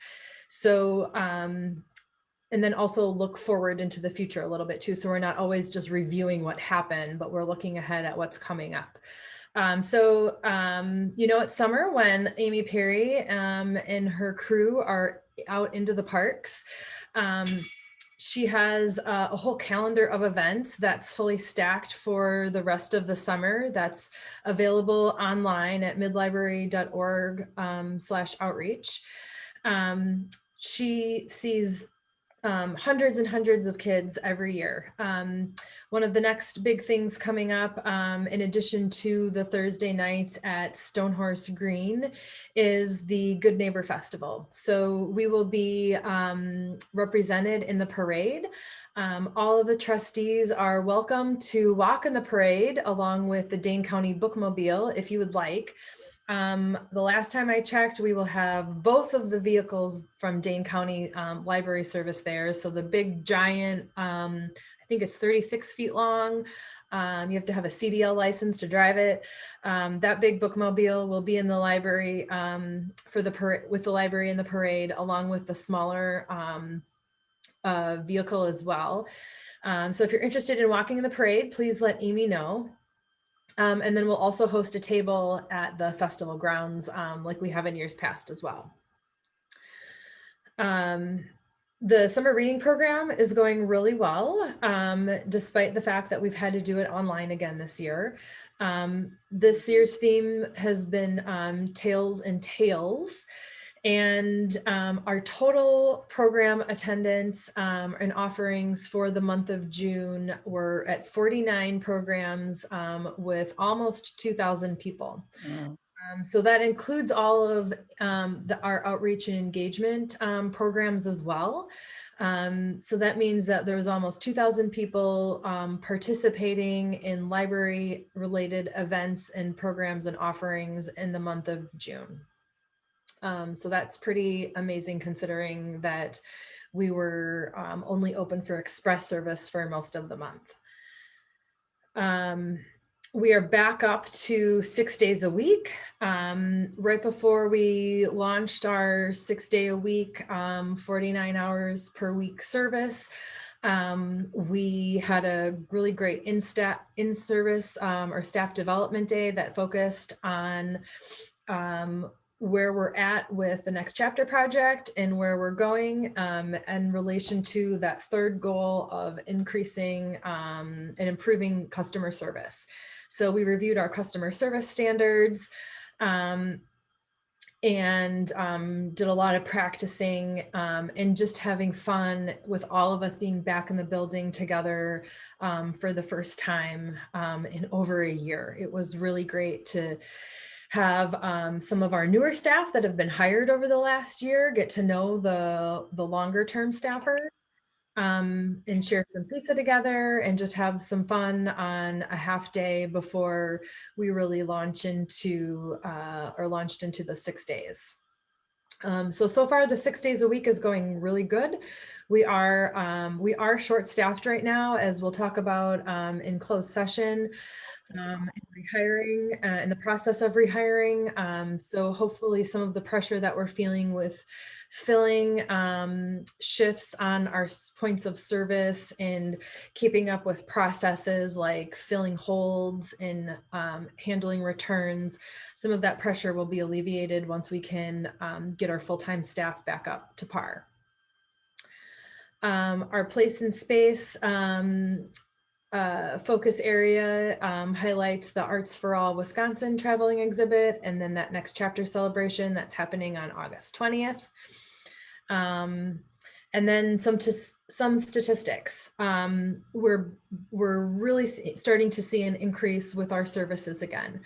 So and then also look forward into the future a little bit too. So we're not always just reviewing what happened, but we're looking ahead at what's coming up. You know, it's summer when Amy Perry and her crew are out into the parks. She has a whole calendar of events that's fully stacked for the rest of the summer. That's available online at midlibrary.org/outreach. She sees hundreds and hundreds of kids every year. One of the next big things coming up, in addition to the Thursday nights at Stonehorse Green, is the Good Neighbor Festival. So we will be represented in the parade. All of the trustees are welcome to walk in the parade along with the Dane County Bookmobile if you would like. The last time I checked, we will have both of the vehicles from Dane County Library Service there. So the big giant, I think it's 36 feet long. You have to have a CDL license to drive it. That big bookmobile will be in the library for the with the library in the parade, along with the smaller vehicle as well. So if you're interested in walking in the parade, please let Amy know. And then we'll also host a table at the festival grounds like we have in years past as well. The summer reading program is going really well, despite the fact that we've had to do it online again this year. This year's theme has been Tales and Tales. And our total program attendance and offerings for the month of June were at 49 programs with almost 2,000 people. Wow. So that includes all of our outreach and engagement programs as well. So that means that there was almost 2,000 people participating in library related events and programs and offerings in the month of June. So that's pretty amazing considering that we were only open for express service for most of the month. We are back up to 6 days a week. Right before we launched our 6-day-a-week, 49 hours per week service, we had a really great in-service or staff development day that focused on where we're at with the next chapter project and where we're going in relation to that third goal of increasing and improving customer service. So we reviewed our customer service standards and did a lot of practicing and just having fun with all of us being back in the building together for the first time in over a year. It was really great to have some of our newer staff that have been hired over the last year get to know the longer term staffers and share some pizza together and just have some fun on a half day before we really launched into the 6 days. So far the 6 days a week is going really good. We are short staffed right now, as we'll talk about in closed session. Rehiring, in the process of rehiring. So hopefully some of the pressure that we're feeling with filling shifts on our points of service and keeping up with processes like filling holds and handling returns, some of that pressure will be alleviated once we can get our full-time staff back up to par. Our place in space focus area highlights the Arts for All Wisconsin traveling exhibit, and then that next chapter celebration that's happening on August 20th. And then some statistics. We're really starting to see an increase with our services again.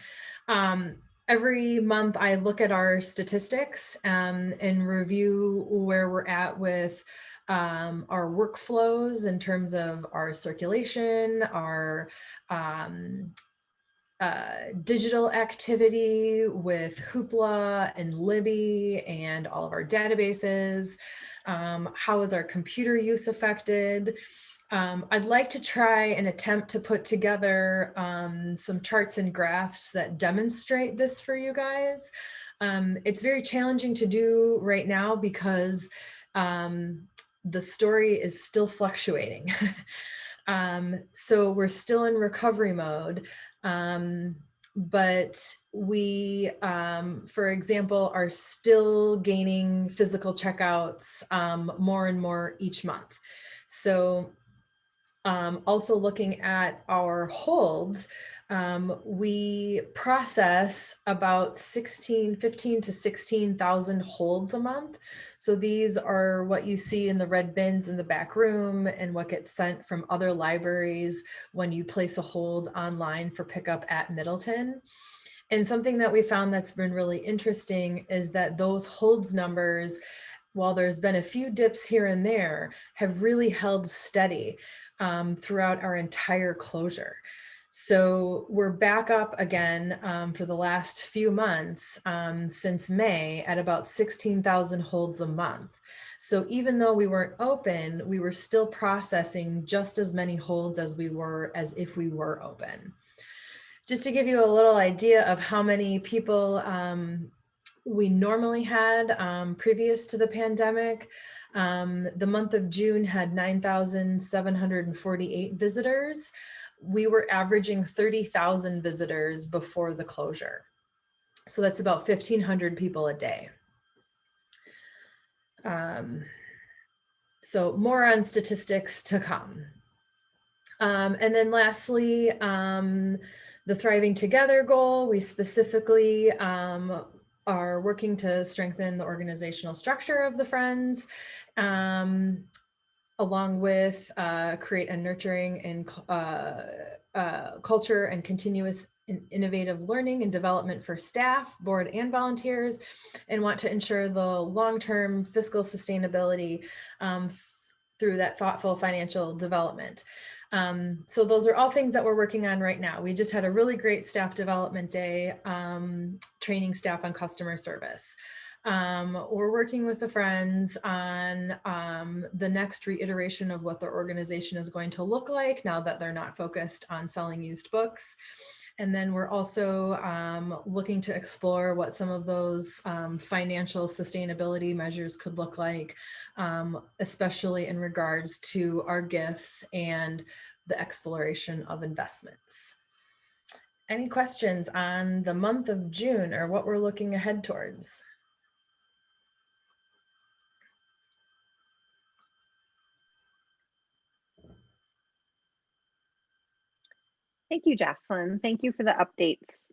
Every month I look at our statistics and review where we're at with our workflows in terms of our circulation, our digital activity with Hoopla and Libby and all of our databases. How is our computer use affected? I'd like to try and attempt to put together some charts and graphs that demonstrate this for you guys. It's very challenging to do right now because the story is still fluctuating. So we're still in recovery mode. But we, for example, are still gaining physical checkouts more and more each month. So also looking at our holds, we process about 15 to 16,000 holds a month. So these are what you see in the red bins in the back room and what gets sent from other libraries when you place a hold online for pickup at Middleton. And something that we found that's been really interesting is that those holds numbers, while there's been a few dips here and there, have really held steady throughout our entire closure. So we're back up again for the last few months since May at about 16,000 holds a month. So even though we weren't open, we were still processing just as many holds as if we were open. Just to give you a little idea of how many people we normally had previous to the pandemic, the month of June had 9,748 visitors. We were averaging 30,000 visitors before the closure. So that's about 1,500 people a day. So more on statistics to come. And then lastly, the Thriving Together goal, we specifically are working to strengthen the organizational structure of the Friends, along with create a nurturing and culture and continuous and innovative learning and development for staff, board, and volunteers, and want to ensure the long-term fiscal sustainability through that thoughtful financial development. So those are all things that we're working on right now. We just had a really great staff development day, training staff on customer service. We're working with the Friends on the next reiteration of what their organization is going to look like now that they're not focused on selling used books. And then we're also looking to explore what some of those financial sustainability measures could look like, especially in regards to our gifts and the exploration of investments. Any questions on the month of June or what we're looking ahead towards? Thank you, Jocelyn. Thank you for the updates.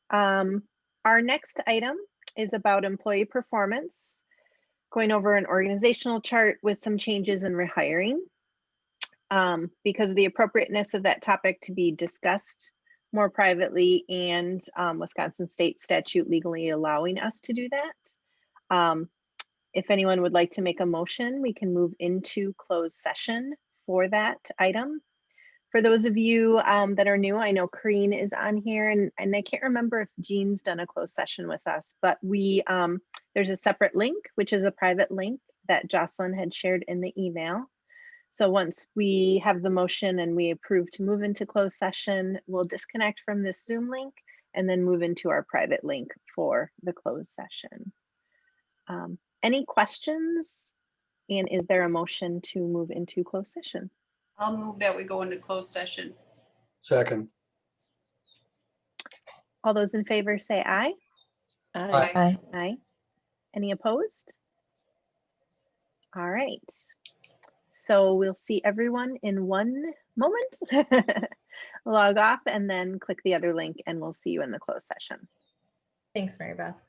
Our next item is about employee performance, going over an organizational chart with some changes in rehiring. Because of the appropriateness of that topic to be discussed more privately and Wisconsin state statute legally allowing us to do that. If anyone would like to make a motion, we can move into closed session for that item. For those of you that are new, I know Corrine is on here and I can't remember if Jean's done a closed session with us, but there's a separate link, which is a private link that Jocelyn had shared in the email. So once we have the motion and we approve to move into closed session, we'll disconnect from this Zoom link and then move into our private link for the closed session. Any questions? And is there a motion to move into closed session? I'll move that we go into closed session. Second. All those in favor say aye. Aye. Aye. Aye. Any opposed? All right. So we'll see everyone in one moment. Log off and then click the other link and we'll see you in the closed session. Thanks, Mary Beth.